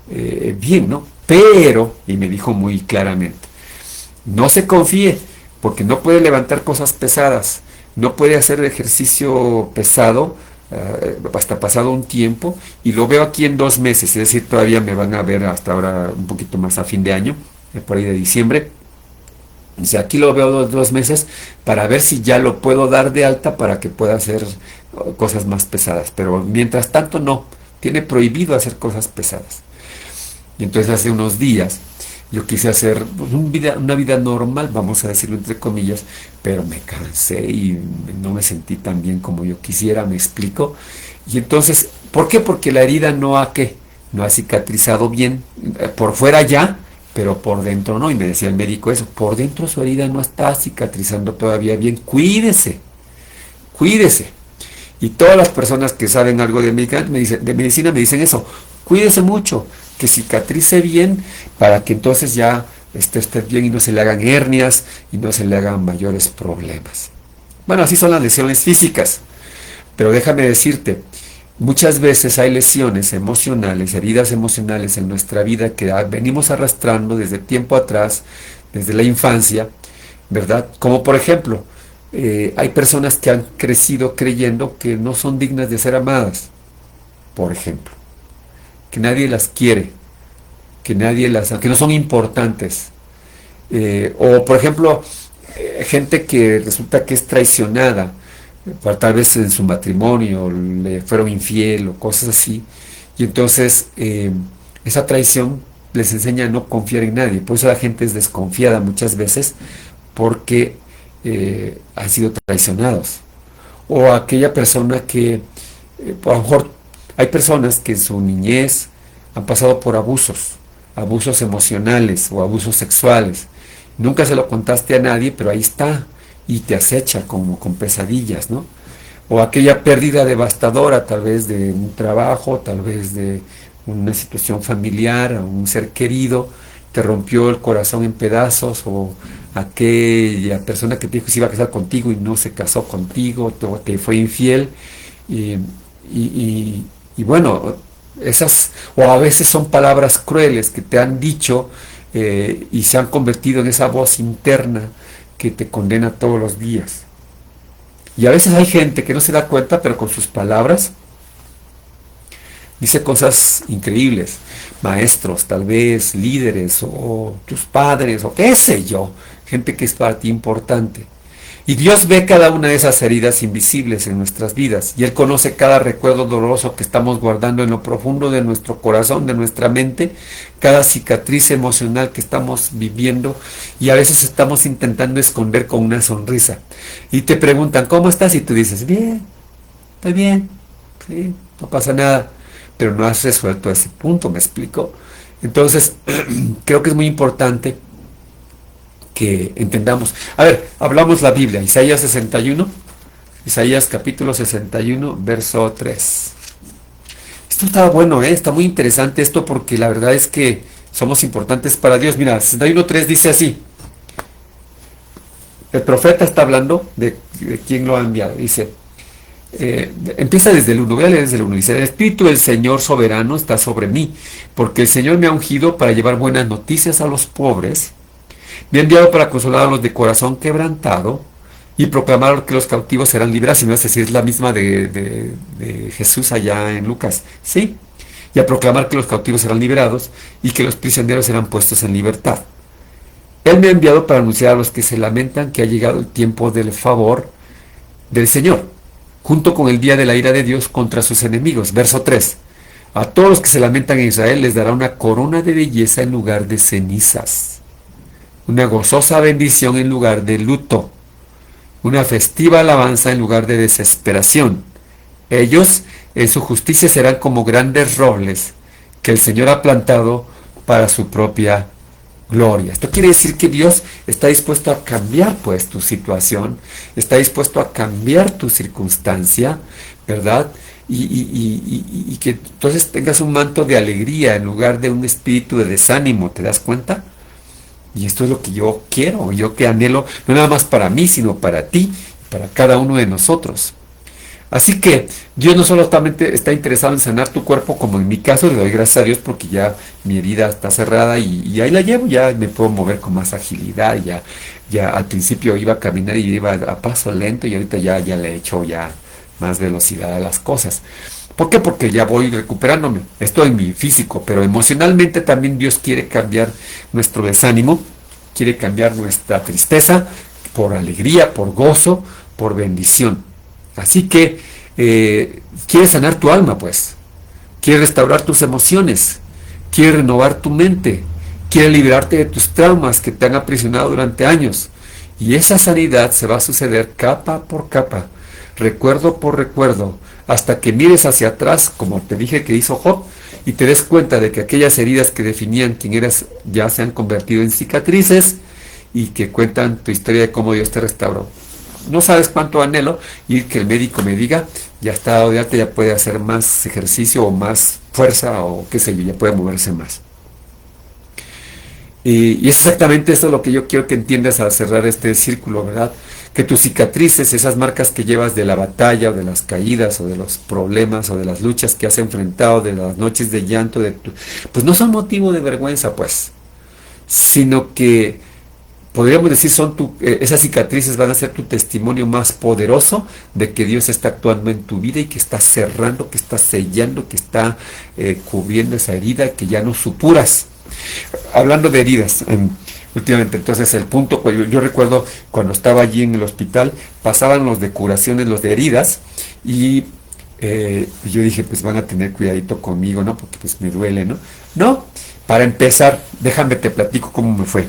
bien, ¿no? Pero, y me dijo muy claramente, no se confíe, porque no puede levantar cosas pesadas, no puede hacer ejercicio pesado hasta pasado un tiempo, y lo veo aquí en 2 meses, es decir, todavía me van a ver hasta ahora un poquito más a fin de año, por ahí de diciembre. Dice, aquí lo veo 2 meses para ver si ya lo puedo dar de alta para que pueda hacer cosas más pesadas, pero mientras tanto no, tiene prohibido hacer cosas pesadas. Y entonces hace unos días yo quise hacer pues, una vida normal, vamos a decirlo entre comillas, pero me cansé y no me sentí tan bien como yo quisiera, me explico. Y entonces, ¿por qué? Porque la herida no ha cicatrizado bien, por fuera ya, pero por dentro no. Y me decía el médico eso, por dentro su herida no está cicatrizando todavía bien, cuídese, cuídese. Y todas las personas que saben algo de medicina me dicen eso, cuídese mucho, que cicatrice bien para que entonces ya esté bien y no se le hagan hernias y no se le hagan mayores problemas. Bueno, así son las lesiones físicas, pero déjame decirte, muchas veces hay lesiones emocionales, heridas emocionales en nuestra vida que venimos arrastrando desde tiempo atrás, desde la infancia, ¿verdad? Como por ejemplo, hay personas que han crecido creyendo que no son dignas de ser amadas, por ejemplo, que nadie las quiere, que no son importantes. O por ejemplo, gente que resulta que es traicionada, tal vez en su matrimonio, le fueron infiel o cosas así, y entonces esa traición les enseña a no confiar en nadie, por eso la gente es desconfiada muchas veces, porque han sido traicionados. O aquella persona que, a lo mejor, hay personas que en su niñez han pasado por abusos emocionales o abusos sexuales. Nunca se lo contaste a nadie, pero ahí está, y te acecha como con pesadillas, ¿no? O aquella pérdida devastadora, tal vez de un trabajo, tal vez de una situación familiar, a un ser querido, te rompió el corazón en pedazos, o aquella persona que te dijo que se iba a casar contigo y no se casó contigo, o te fue infiel, y, y, y bueno, esas, o a veces son palabras crueles que te han dicho, y se han convertido en esa voz interna que te condena todos los días. Y a veces hay gente que no se da cuenta, pero con sus palabras dice cosas increíbles. Maestros, tal vez, líderes, o tus padres, o qué sé yo, gente que es para ti importante. Y Dios ve cada una de esas heridas invisibles en nuestras vidas, y Él conoce cada recuerdo doloroso que estamos guardando en lo profundo de nuestro corazón, de nuestra mente, cada cicatriz emocional que estamos viviendo, y a veces estamos intentando esconder con una sonrisa. Y te preguntan, ¿cómo estás? Y tú dices, bien, estoy bien, sí, no pasa nada, pero no has resuelto ese punto, ¿me explico? Entonces, creo que es muy importante que entendamos. A ver, hablamos la Biblia, Isaías 61, Isaías capítulo 61, verso 3. Esto está bueno, está muy interesante esto, porque la verdad es que somos importantes para Dios. Mira, 61.3 dice así. El profeta está hablando de quién lo ha enviado. Dice, empieza desde el 1, voy a leer desde el 1. Dice, el Espíritu del Señor soberano está sobre mí, porque el Señor me ha ungido para llevar buenas noticias a los pobres. Me ha enviado para consolar a los de corazón quebrantado y proclamar que los cautivos serán liberados. Y me vas a decir, es la misma de Jesús allá en Lucas. Sí. Y a proclamar que los cautivos serán liberados y que los prisioneros serán puestos en libertad. Él me ha enviado para anunciar a los que se lamentan que ha llegado el tiempo del favor del Señor, junto con el día de la ira de Dios contra sus enemigos. Verso 3. A todos los que se lamentan en Israel les dará una corona de belleza en lugar de cenizas, una gozosa bendición en lugar de luto, una festiva alabanza en lugar de desesperación. Ellos en su justicia serán como grandes robles que el Señor ha plantado para su propia gloria. Esto quiere decir que Dios está dispuesto a cambiar pues tu situación, está dispuesto a cambiar tu circunstancia, ¿verdad? Y que entonces tengas un manto de alegría en lugar de un espíritu de desánimo, ¿te das cuenta? Y esto es lo que yo quiero, yo que anhelo, no nada más para mí, sino para ti, para cada uno de nosotros. Así que Dios no solamente está interesado en sanar tu cuerpo, como en mi caso, le doy gracias a Dios porque ya mi herida está cerrada y ahí la llevo, ya me puedo mover con más agilidad, ya al principio iba a caminar y iba a paso lento, y ahorita ya le he hecho ya más velocidad a las cosas. ¿Por qué? Porque ya voy recuperándome. Esto en mi físico, pero emocionalmente también Dios quiere cambiar nuestro desánimo, quiere cambiar nuestra tristeza por alegría, por gozo, por bendición. Así que quiere sanar tu alma, pues. Quiere restaurar tus emociones. Quiere renovar tu mente. Quiere liberarte de tus traumas que te han aprisionado durante años. Y esa sanidad se va a suceder capa por capa, recuerdo por recuerdo, hasta que mires hacia atrás, como te dije que hizo Job, y te des cuenta de que aquellas heridas que definían quién eras ya se han convertido en cicatrices y que cuentan tu historia de cómo Dios te restauró. No sabes cuánto anhelo ir que el médico me diga, ya está dado de alta, ya puede hacer más ejercicio o más fuerza o qué sé yo, ya puede moverse más. Y es exactamente esto lo que yo quiero que entiendas al cerrar este círculo, ¿verdad? Que tus cicatrices, esas marcas que llevas de la batalla o de las caídas o de los problemas o de las luchas que has enfrentado, de las noches de llanto, pues no son motivo de vergüenza, pues, sino que podríamos decir esas cicatrices van a ser tu testimonio más poderoso de que Dios está actuando en tu vida y que está cerrando, que está sellando, que está cubriendo esa herida que ya no supuras. Hablando de heridas, últimamente, entonces el punto, pues yo recuerdo cuando estaba allí en el hospital, pasaban los de curaciones, los de heridas, y yo dije, pues van a tener cuidadito conmigo, ¿no? Porque pues me duele, ¿no? No, para empezar, déjame te platico cómo me fue.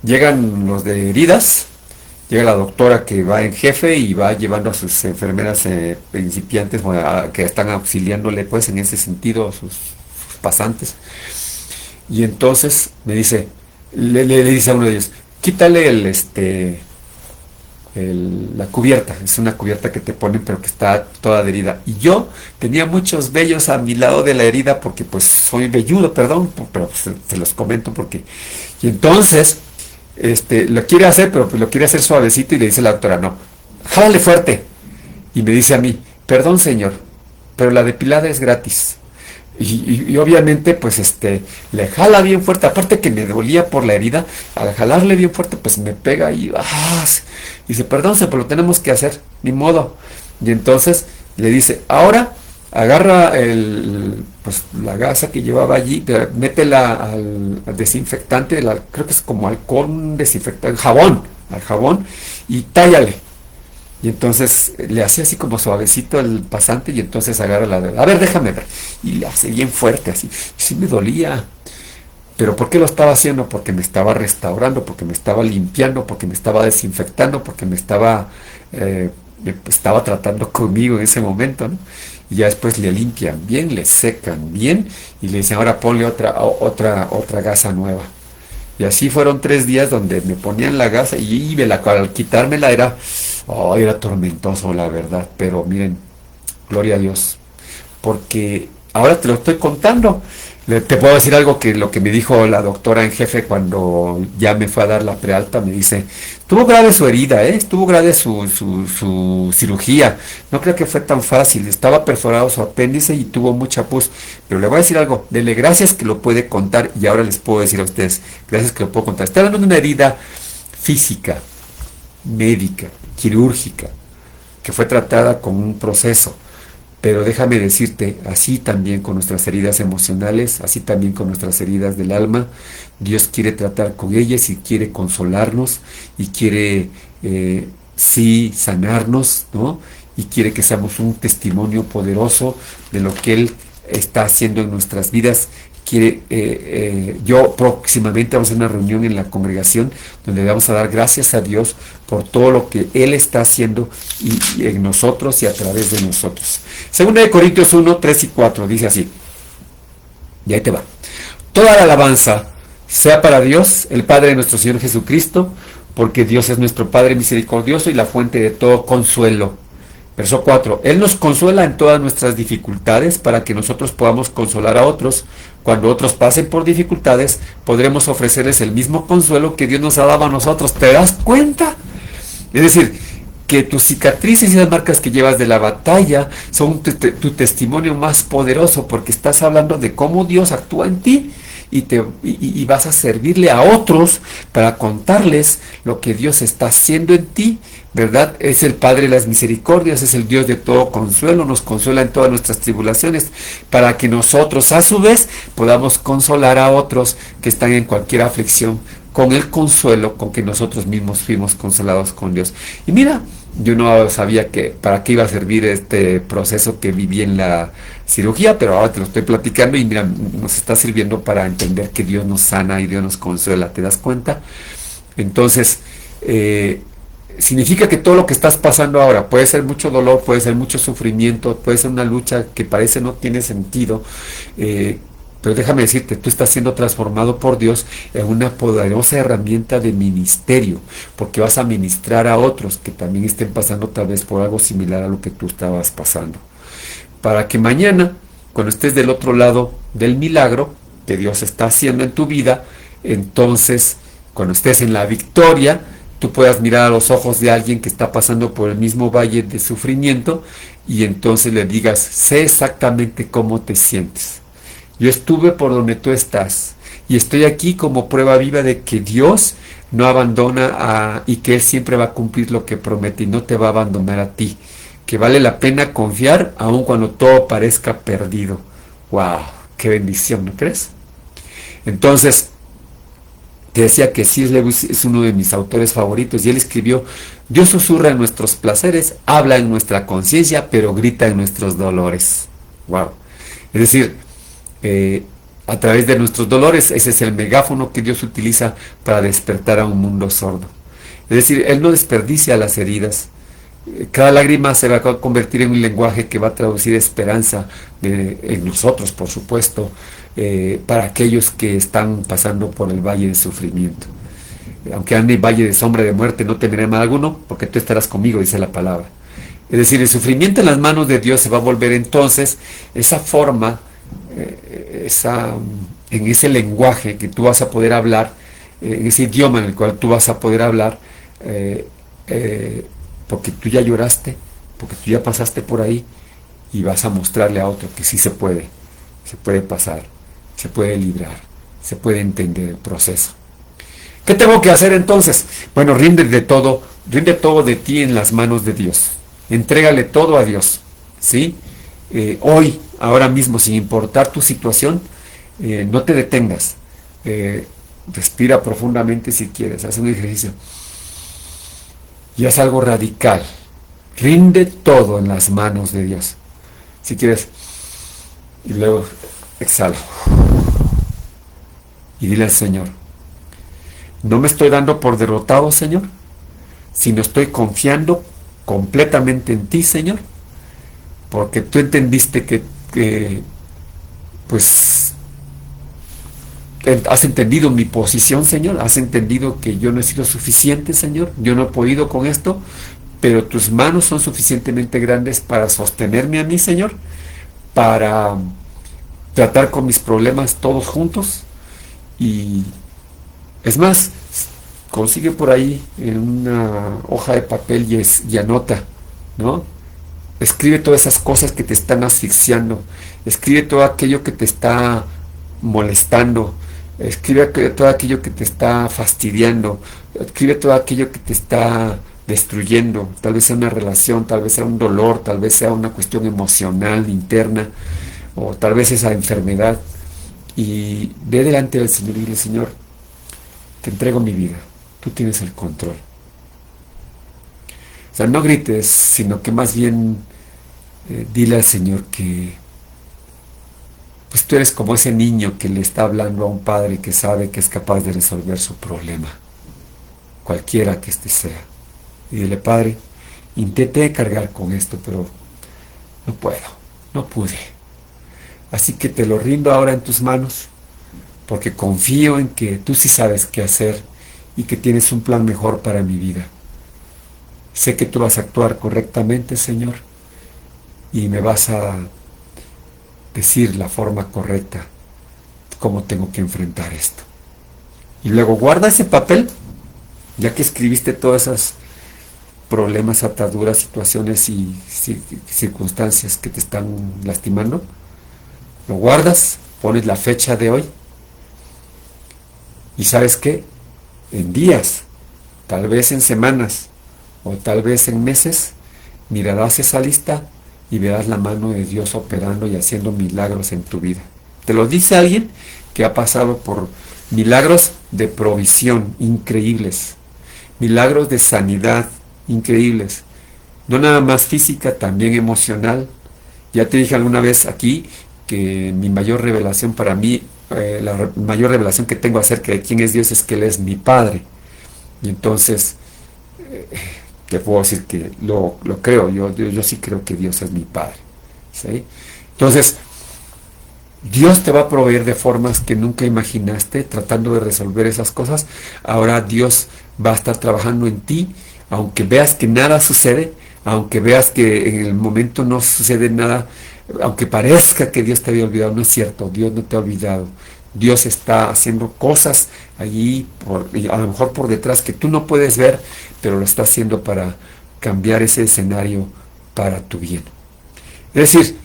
Llegan los de heridas, llega la doctora que va en jefe y va llevando a sus enfermeras principiantes, que están auxiliándole pues en ese sentido a sus pasantes. Y entonces me dice, le dice a uno de ellos, quítale la cubierta. Es una cubierta que te ponen pero que está toda adherida. Y yo tenía muchos vellos a mi lado de la herida porque pues soy velludo, perdón, pero pues, te los comento porque... Y entonces, lo quiere hacer, pero pues, lo quiere hacer suavecito y le dice la doctora, no, jálale fuerte. Y me dice a mí, perdón señor, pero la depilada es gratis. Y obviamente, pues, le jala bien fuerte, aparte que me dolía por la herida, al jalarle bien fuerte, pues me pega y, dice, perdón, pero lo tenemos que hacer, ni modo. Y entonces le dice, ahora agarra pues, la gasa que llevaba allí, métela al desinfectante, creo que es como alcohol, un desinfectante, al jabón, y tállale. Y entonces le hacía así como suavecito el pasante y entonces agarra a ver, déjame ver. Y le hace bien fuerte así. Y sí me dolía. Pero ¿por qué lo estaba haciendo? Porque me estaba restaurando, porque me estaba limpiando, porque me estaba desinfectando, porque me estaba tratando conmigo en ese momento, ¿no? Y ya después le limpian bien, le secan bien y le dicen, ahora ponle otra gasa nueva. Y así fueron 3 días donde me ponían la gasa y al quitármela era tormentoso, la verdad. Pero miren, gloria a Dios. Porque ahora te lo estoy contando. Te puedo decir algo que lo que me dijo la doctora en jefe cuando ya me fue a dar la prealta, me dice, estuvo grave su herida, estuvo grave su cirugía, no creo que fue tan fácil, estaba perforado su apéndice y tuvo mucha pus, pero le voy a decir algo, dele gracias que lo puede contar y ahora les puedo decir a ustedes, gracias que lo puedo contar. Está hablando de una herida física, médica, quirúrgica, que fue tratada con un proceso. Pero déjame decirte, así también con nuestras heridas emocionales, así también con nuestras heridas del alma, Dios quiere tratar con ellas y quiere consolarnos y quiere, sí, sanarnos, ¿no? Y quiere que seamos un testimonio poderoso de lo que Él está haciendo en nuestras vidas. Yo próximamente vamos a hacer una reunión en la congregación donde vamos a dar gracias a Dios por todo lo que Él está haciendo y en nosotros y a través de nosotros. Segunda de Corintios 1, 3 y 4 dice así, y ahí te va. Toda la alabanza sea para Dios, el Padre de nuestro Señor Jesucristo, porque Dios es nuestro Padre misericordioso y la fuente de todo consuelo. Verso 4. Él nos consuela en todas nuestras dificultades para que nosotros podamos consolar a otros. Cuando otros pasen por dificultades, podremos ofrecerles el mismo consuelo que Dios nos ha dado a nosotros. ¿Te das cuenta? Es decir, que tus cicatrices y las marcas que llevas de la batalla son tu testimonio más poderoso porque estás hablando de cómo Dios actúa en ti y vas a servirle a otros para contarles lo que Dios está haciendo en ti, ¿verdad? Es el Padre de las misericordias, es el Dios de todo consuelo, nos consuela en todas nuestras tribulaciones, para que nosotros a su vez podamos consolar a otros que están en cualquier aflicción, con el consuelo con que nosotros mismos fuimos consolados con Dios. Y mira, yo no sabía para qué iba a servir este proceso que viví en la cirugía, pero ahora te lo estoy platicando y mira, nos está sirviendo para entender que Dios nos sana y Dios nos consuela. ¿Te das cuenta? Entonces, significa que todo lo que estás pasando ahora puede ser mucho dolor, puede ser mucho sufrimiento, puede ser una lucha que parece no tiene sentido, pero déjame decirte, tú estás siendo transformado por Dios en una poderosa herramienta de ministerio, porque vas a ministrar a otros que también estén pasando tal vez por algo similar a lo que tú estabas pasando. Para que mañana, cuando estés del otro lado del milagro que Dios está haciendo en tu vida, entonces, cuando estés en la victoria, tú puedas mirar a los ojos de alguien que está pasando por el mismo valle de sufrimiento y entonces le digas, sé exactamente cómo te sientes. Yo estuve por donde tú estás y estoy aquí como prueba viva de que Dios no abandona y que Él siempre va a cumplir lo que promete y no te va a abandonar a ti. Que vale la pena confiar aun cuando todo parezca perdido. ¡Wow! ¡Qué bendición! ¿No crees? Entonces, te decía que C.S. Lewis es uno de mis autores favoritos y él escribió, Dios susurra en nuestros placeres, habla en nuestra conciencia, pero grita en nuestros dolores. ¡Wow! Es decir, a través de nuestros dolores, ese es el megáfono que Dios utiliza para despertar a un mundo sordo. Es decir, Él no desperdicia las heridas. Cada lágrima se va a convertir en un lenguaje que va a traducir esperanza en nosotros, por supuesto, para aquellos que están pasando por el valle de sufrimiento. Aunque ande en valle de sombra de muerte, no temeré mal alguno, porque tú estarás conmigo, dice la palabra. Es decir, el sufrimiento en las manos de Dios se va a volver entonces esa forma, en ese lenguaje que tú vas a poder hablar, en ese idioma en el cual tú vas a poder hablar, eh, porque tú ya lloraste, porque tú ya pasaste por ahí y vas a mostrarle a otro que sí se puede pasar, se puede librar, se puede entender el proceso. ¿Qué tengo que hacer entonces? Bueno, rinde todo de ti en las manos de Dios. Entrégale todo a Dios, ¿sí? Hoy, ahora mismo, sin importar tu situación, no te detengas. Respira profundamente si quieres, haz un ejercicio. Y haz algo radical. Rinde todo en las manos de Dios. Si quieres, y luego exhala. Y dile al Señor, no me estoy dando por derrotado, Señor, sino estoy confiando completamente en ti, Señor, porque tú entendiste pues, has entendido mi posición, Señor, has entendido que yo no he sido suficiente, Señor, yo no he podido con esto, pero tus manos son suficientemente grandes para sostenerme a mí, Señor, para tratar con mis problemas todos juntos. Y es más, consigue por ahí en una hoja de papel y anota, ¿no? Escribe todas esas cosas que te están asfixiando, escribe todo aquello que te está molestando, escribe todo aquello que te está fastidiando, escribe todo aquello que te está destruyendo, tal vez sea una relación, tal vez sea un dolor, tal vez sea una cuestión emocional interna, o tal vez esa enfermedad, y ve delante del Señor y dile, Señor, te entrego mi vida, tú tienes el control. O sea, no grites, sino que más bien dile al Señor que pues tú eres como ese niño que le está hablando a un padre que sabe que es capaz de resolver su problema, cualquiera que este sea. Y dile, Padre, intenté cargar con esto, pero no puedo, no pude. Así que te lo rindo ahora en tus manos, porque confío en que tú sí sabes qué hacer y que tienes un plan mejor para mi vida. Sé que tú vas a actuar correctamente, Señor, y me vas a decir la forma correcta, cómo tengo que enfrentar esto. Y luego guarda ese papel, ya que escribiste todas esas problemas, ataduras, situaciones y circunstancias que te están lastimando. Lo guardas, pones la fecha de hoy y ¿sabes qué? En días, tal vez en semanas o tal vez en meses, mirarás esa lista y verás la mano de Dios operando y haciendo milagros en tu vida. Te lo dice alguien que ha pasado por milagros de provisión increíbles, milagros de sanidad increíbles, no nada más física, también emocional. Ya te dije alguna vez aquí que mi mayor revelación para mí, la mayor revelación que tengo acerca de quién es Dios es que Él es mi Padre. Y entonces, te puedo decir que lo creo, yo sí creo que Dios es mi Padre, ¿sí? Entonces, Dios te va a proveer de formas que nunca imaginaste, tratando de resolver esas cosas. Ahora Dios va a estar trabajando en ti, aunque veas que nada sucede, aunque veas que en el momento no sucede nada, aunque parezca que Dios te había olvidado, no es cierto, Dios no te ha olvidado. Dios está haciendo cosas allí, a lo mejor por detrás, que tú no puedes ver, pero lo está haciendo para cambiar ese escenario para tu bien. Es decir,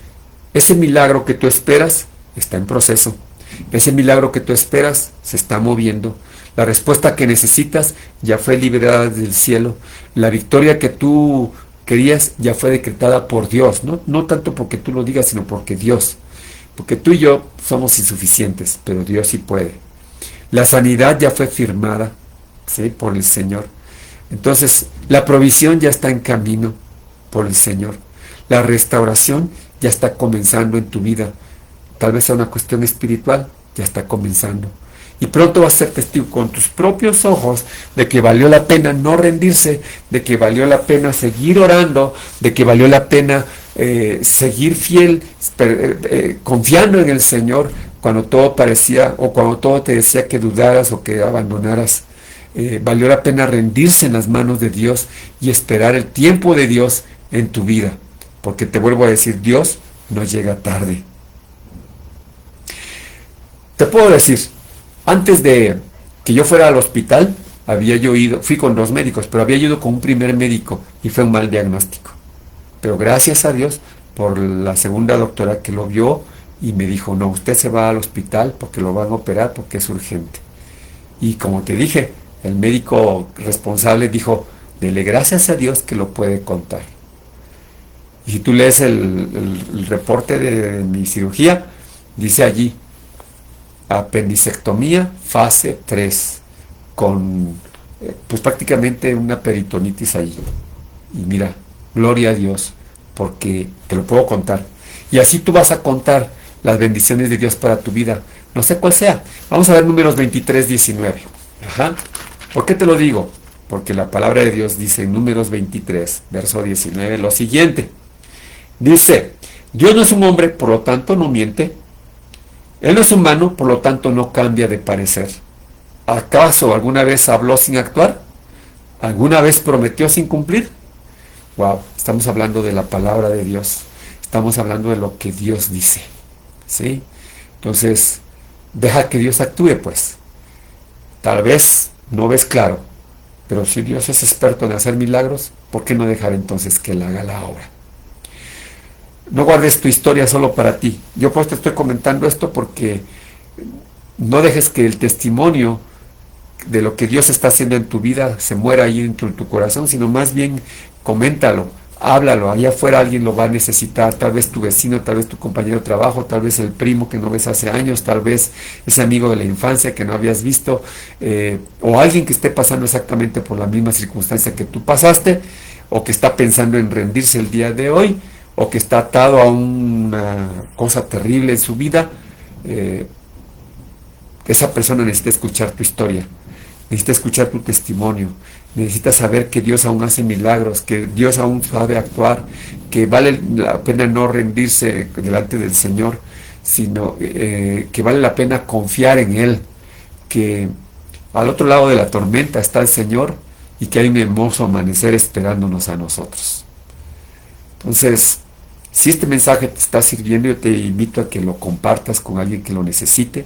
ese milagro que tú esperas está en proceso. Ese milagro que tú esperas se está moviendo. La respuesta que necesitas ya fue liberada del cielo. La victoria que tú querías ya fue decretada por Dios, ¿no? No tanto porque tú lo digas, sino porque Dios. Porque tú y yo somos insuficientes, pero Dios sí puede. La sanidad ya fue firmada, ¿sí?, por el Señor. Entonces, la provisión ya está en camino por el Señor. La restauración ya está comenzando en tu vida. Tal vez sea una cuestión espiritual, ya está comenzando. Y pronto vas a ser testigo con tus propios ojos de que valió la pena no rendirse, de que valió la pena seguir orando, de que valió la pena seguir fiel, confiando en el Señor cuando todo parecía o cuando todo te decía que dudaras o que abandonaras valió la pena rendirse en las manos de Dios y esperar el tiempo de Dios en tu vida. Porque te vuelvo a decir, Dios no llega tarde. Te puedo decir, antes de que yo fuera al hospital, fui con 2 médicos, pero había ido con un primer médico y fue un mal diagnóstico. Pero gracias a Dios por la segunda doctora que lo vio y me dijo, no, usted se va al hospital porque lo van a operar porque es urgente. Y como te dije, el médico responsable dijo, dele gracias a Dios que lo puede contar. Y si tú lees el reporte de mi cirugía, dice allí, apendicectomía fase 3, con pues prácticamente una peritonitis allí. Y mira, gloria a Dios, porque te lo puedo contar. Y así tú vas a contar las bendiciones de Dios para tu vida, no sé cuál sea. Vamos a ver Números 23, 19. Ajá. ¿Por qué te lo digo? Porque la palabra de Dios dice en Números 23, verso 19, lo siguiente. Dice, Dios no es un hombre, por lo tanto no miente. Él no es humano, por lo tanto no cambia de parecer. ¿Acaso alguna vez habló sin actuar? ¿Alguna vez prometió sin cumplir? Wow, estamos hablando de la palabra de Dios. Estamos hablando de lo que Dios dice. ¿Sí? Entonces, deja que Dios actúe, pues. Tal vez no ves claro, pero si Dios es experto en hacer milagros, ¿por qué no dejar entonces que Él haga la obra? No guardes tu historia solo para ti. Yo pues te estoy comentando esto porque no dejes que el testimonio de lo que Dios está haciendo en tu vida se muera ahí dentro de tu corazón, sino más bien coméntalo, háblalo. Allá afuera alguien lo va a necesitar, tal vez tu vecino, tal vez tu compañero de trabajo, tal vez el primo que no ves hace años, tal vez ese amigo de la infancia que no habías visto, o alguien que esté pasando exactamente por la misma circunstancia que tú pasaste, o que está pensando en rendirse el día de hoy, o que está atado a una cosa terrible en su vida. Esa persona necesita escuchar tu historia, necesita escuchar tu testimonio, necesita saber que Dios aún hace milagros, que Dios aún sabe actuar, que vale la pena no rendirse delante del Señor, sino que vale la pena confiar en Él, que al otro lado de la tormenta está el Señor y que hay un hermoso amanecer esperándonos a nosotros. Entonces, si este mensaje te está sirviendo, yo te invito a que lo compartas con alguien que lo necesite.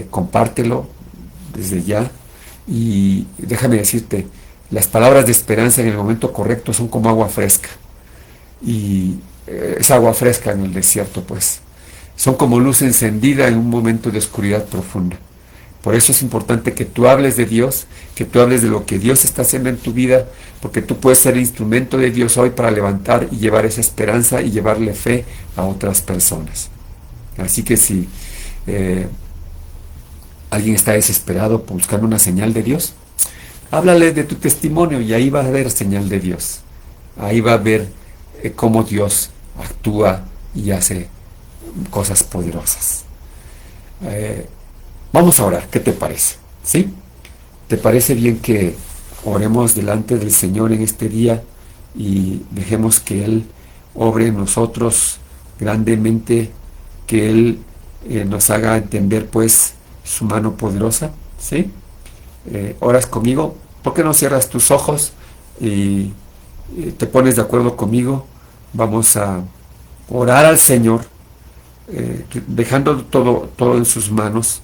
Compártelo desde ya y déjame decirte, las palabras de esperanza en el momento correcto son como agua fresca y es agua fresca en el desierto, pues son como luz encendida en un momento de oscuridad profunda. Por eso es importante que tú hables de Dios, que tú hables de lo que Dios está haciendo en tu vida, porque tú puedes ser el instrumento de Dios hoy para levantar y llevar esa esperanza y llevarle fe a otras personas. Así que si alguien está desesperado buscando una señal de Dios, háblale de tu testimonio y ahí va a haber señal de Dios. Ahí va a ver cómo Dios actúa y hace cosas poderosas. Vamos a orar, ¿qué te parece? ¿Sí? ¿Te parece bien que oremos delante del Señor en este día y dejemos que Él obre en nosotros grandemente, que Él nos haga entender pues su mano poderosa? ¿Sí? ¿Oras conmigo? ¿Por qué no cierras tus ojos y te pones de acuerdo conmigo? Vamos a orar al Señor, dejando todo en sus manos,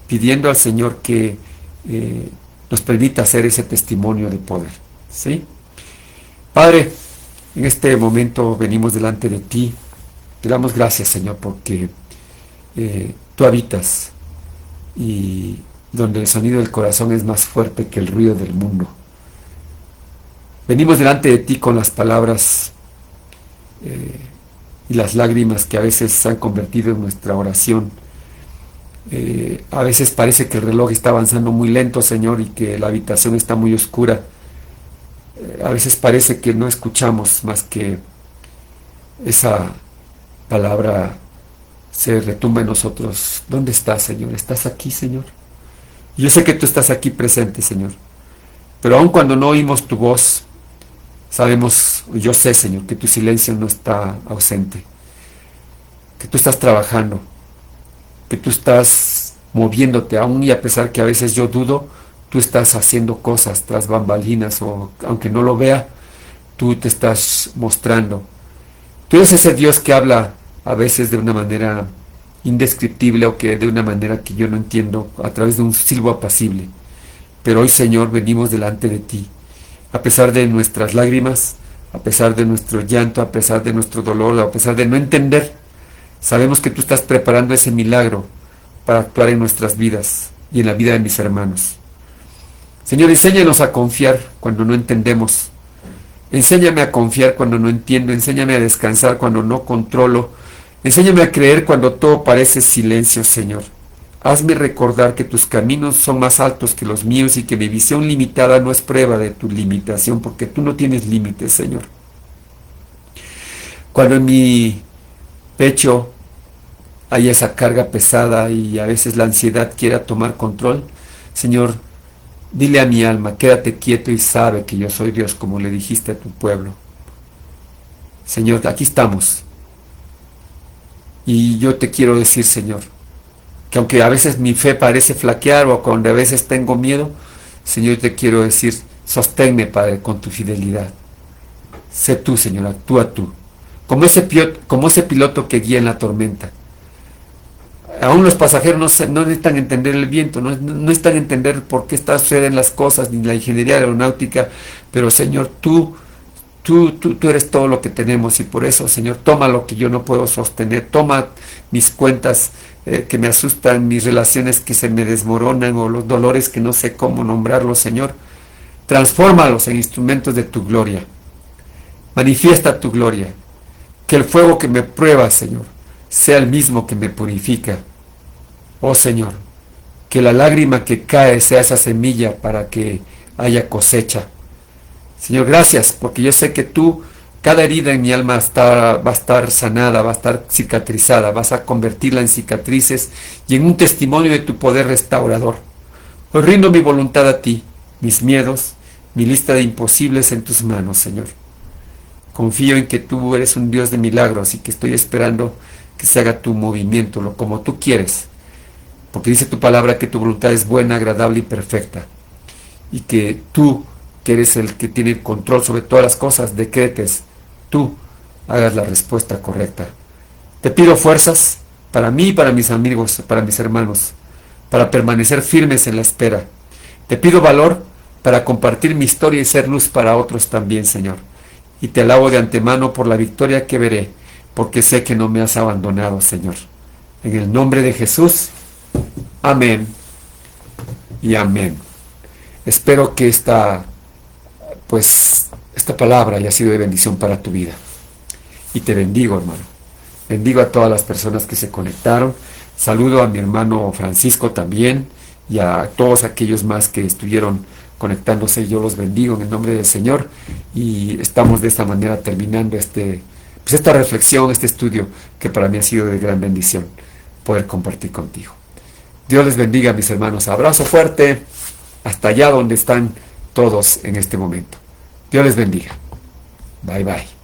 pidiendo al Señor que nos permita hacer ese testimonio de poder. ¿Sí? Padre, en este momento venimos delante de ti. Te damos gracias, Señor, porque tú habitas y donde el sonido del corazón es más fuerte que el ruido del mundo. Venimos delante de ti con las palabras y las lágrimas que a veces se han convertido en nuestra oración. A veces parece que el reloj está avanzando muy lento, Señor, y que la habitación está muy oscura. A veces parece que no escuchamos más que esa palabra se retumba en nosotros. ¿Dónde estás, Señor? ¿Estás aquí, Señor? Yo sé que tú estás aquí presente, Señor, pero aun cuando no oímos tu voz, sabemos, yo sé, Señor, que tu silencio no está ausente, que tú estás trabajando, que tú estás moviéndote, aún y a pesar que a veces yo dudo, tú estás haciendo cosas tras bambalinas o aunque no lo vea, tú te estás mostrando. Tú eres ese Dios que habla a veces de una manera indescriptible o que de una manera que yo no entiendo a través de un silbo apacible. Pero hoy, Señor, venimos delante de ti, a pesar de nuestras lágrimas, a pesar de nuestro llanto, a pesar de nuestro dolor, a pesar de no entender. Sabemos que tú estás preparando ese milagro para actuar en nuestras vidas y en la vida de mis hermanos. Señor, enséñanos a confiar cuando no entendemos. Enséñame a confiar cuando no entiendo. Enséñame a descansar cuando no controlo. Enséñame a creer cuando todo parece silencio, Señor. Hazme recordar que tus caminos son más altos que los míos y que mi visión limitada no es prueba de tu limitación, porque tú no tienes límites, Señor. Cuando en mi pecho hay esa carga pesada y a veces la ansiedad quiera tomar control, Señor, dile a mi alma, quédate quieto y sabe que yo soy Dios, como le dijiste a tu pueblo. Señor, aquí estamos. Y yo te quiero decir, Señor, que aunque a veces mi fe parece flaquear o cuando a veces tengo miedo, Señor, te quiero decir, sosténme, Padre, con tu fidelidad. Sé tú, Señor, actúa tú. Como ese piloto que guía en la tormenta. Aún los pasajeros no necesitan entender el viento, no necesitan entender por qué suceden las cosas, ni la ingeniería aeronáutica, pero Señor, tú eres todo lo que tenemos y por eso, Señor, toma lo que yo no puedo sostener, toma mis cuentas que me asustan, mis relaciones que se me desmoronan o los dolores que no sé cómo nombrarlos, Señor, transfórmalos en instrumentos de tu gloria, manifiesta tu gloria, que el fuego que me prueba, Señor, sea el mismo que me purifica. Oh Señor, que la lágrima que cae sea esa semilla para que haya cosecha. Señor, gracias, porque yo sé que tú, cada herida en mi alma va a estar sanada, va a estar cicatrizada, vas a convertirla en cicatrices y en un testimonio de tu poder restaurador. Hoy rindo mi voluntad a ti, mis miedos, mi lista de imposibles en tus manos, Señor. Confío en que tú eres un Dios de milagros y que estoy esperando que se haga tu movimiento, como tú quieres. Porque dice tu palabra que tu voluntad es buena, agradable y perfecta. Y que tú, que eres el que tiene el control sobre todas las cosas, decretes, tú hagas la respuesta correcta. Te pido fuerzas para mí y para mis amigos, para mis hermanos, para permanecer firmes en la espera. Te pido valor para compartir mi historia y ser luz para otros también, Señor. Y te alabo de antemano por la victoria que veré, porque sé que no me has abandonado, Señor. En el nombre de Jesús, amén y amén. Espero que esta palabra haya sido de bendición para tu vida. Y te bendigo, hermano. Bendigo a todas las personas que se conectaron. Saludo a mi hermano Francisco también y a todos aquellos más que estuvieron conectándose. Yo los bendigo en el nombre del Señor. Y estamos de esta manera terminando esta reflexión, este estudio que para mí ha sido de gran bendición poder compartir contigo. Dios les bendiga, mis hermanos. Abrazo fuerte hasta allá donde están todos en este momento. Dios les bendiga. Bye, bye.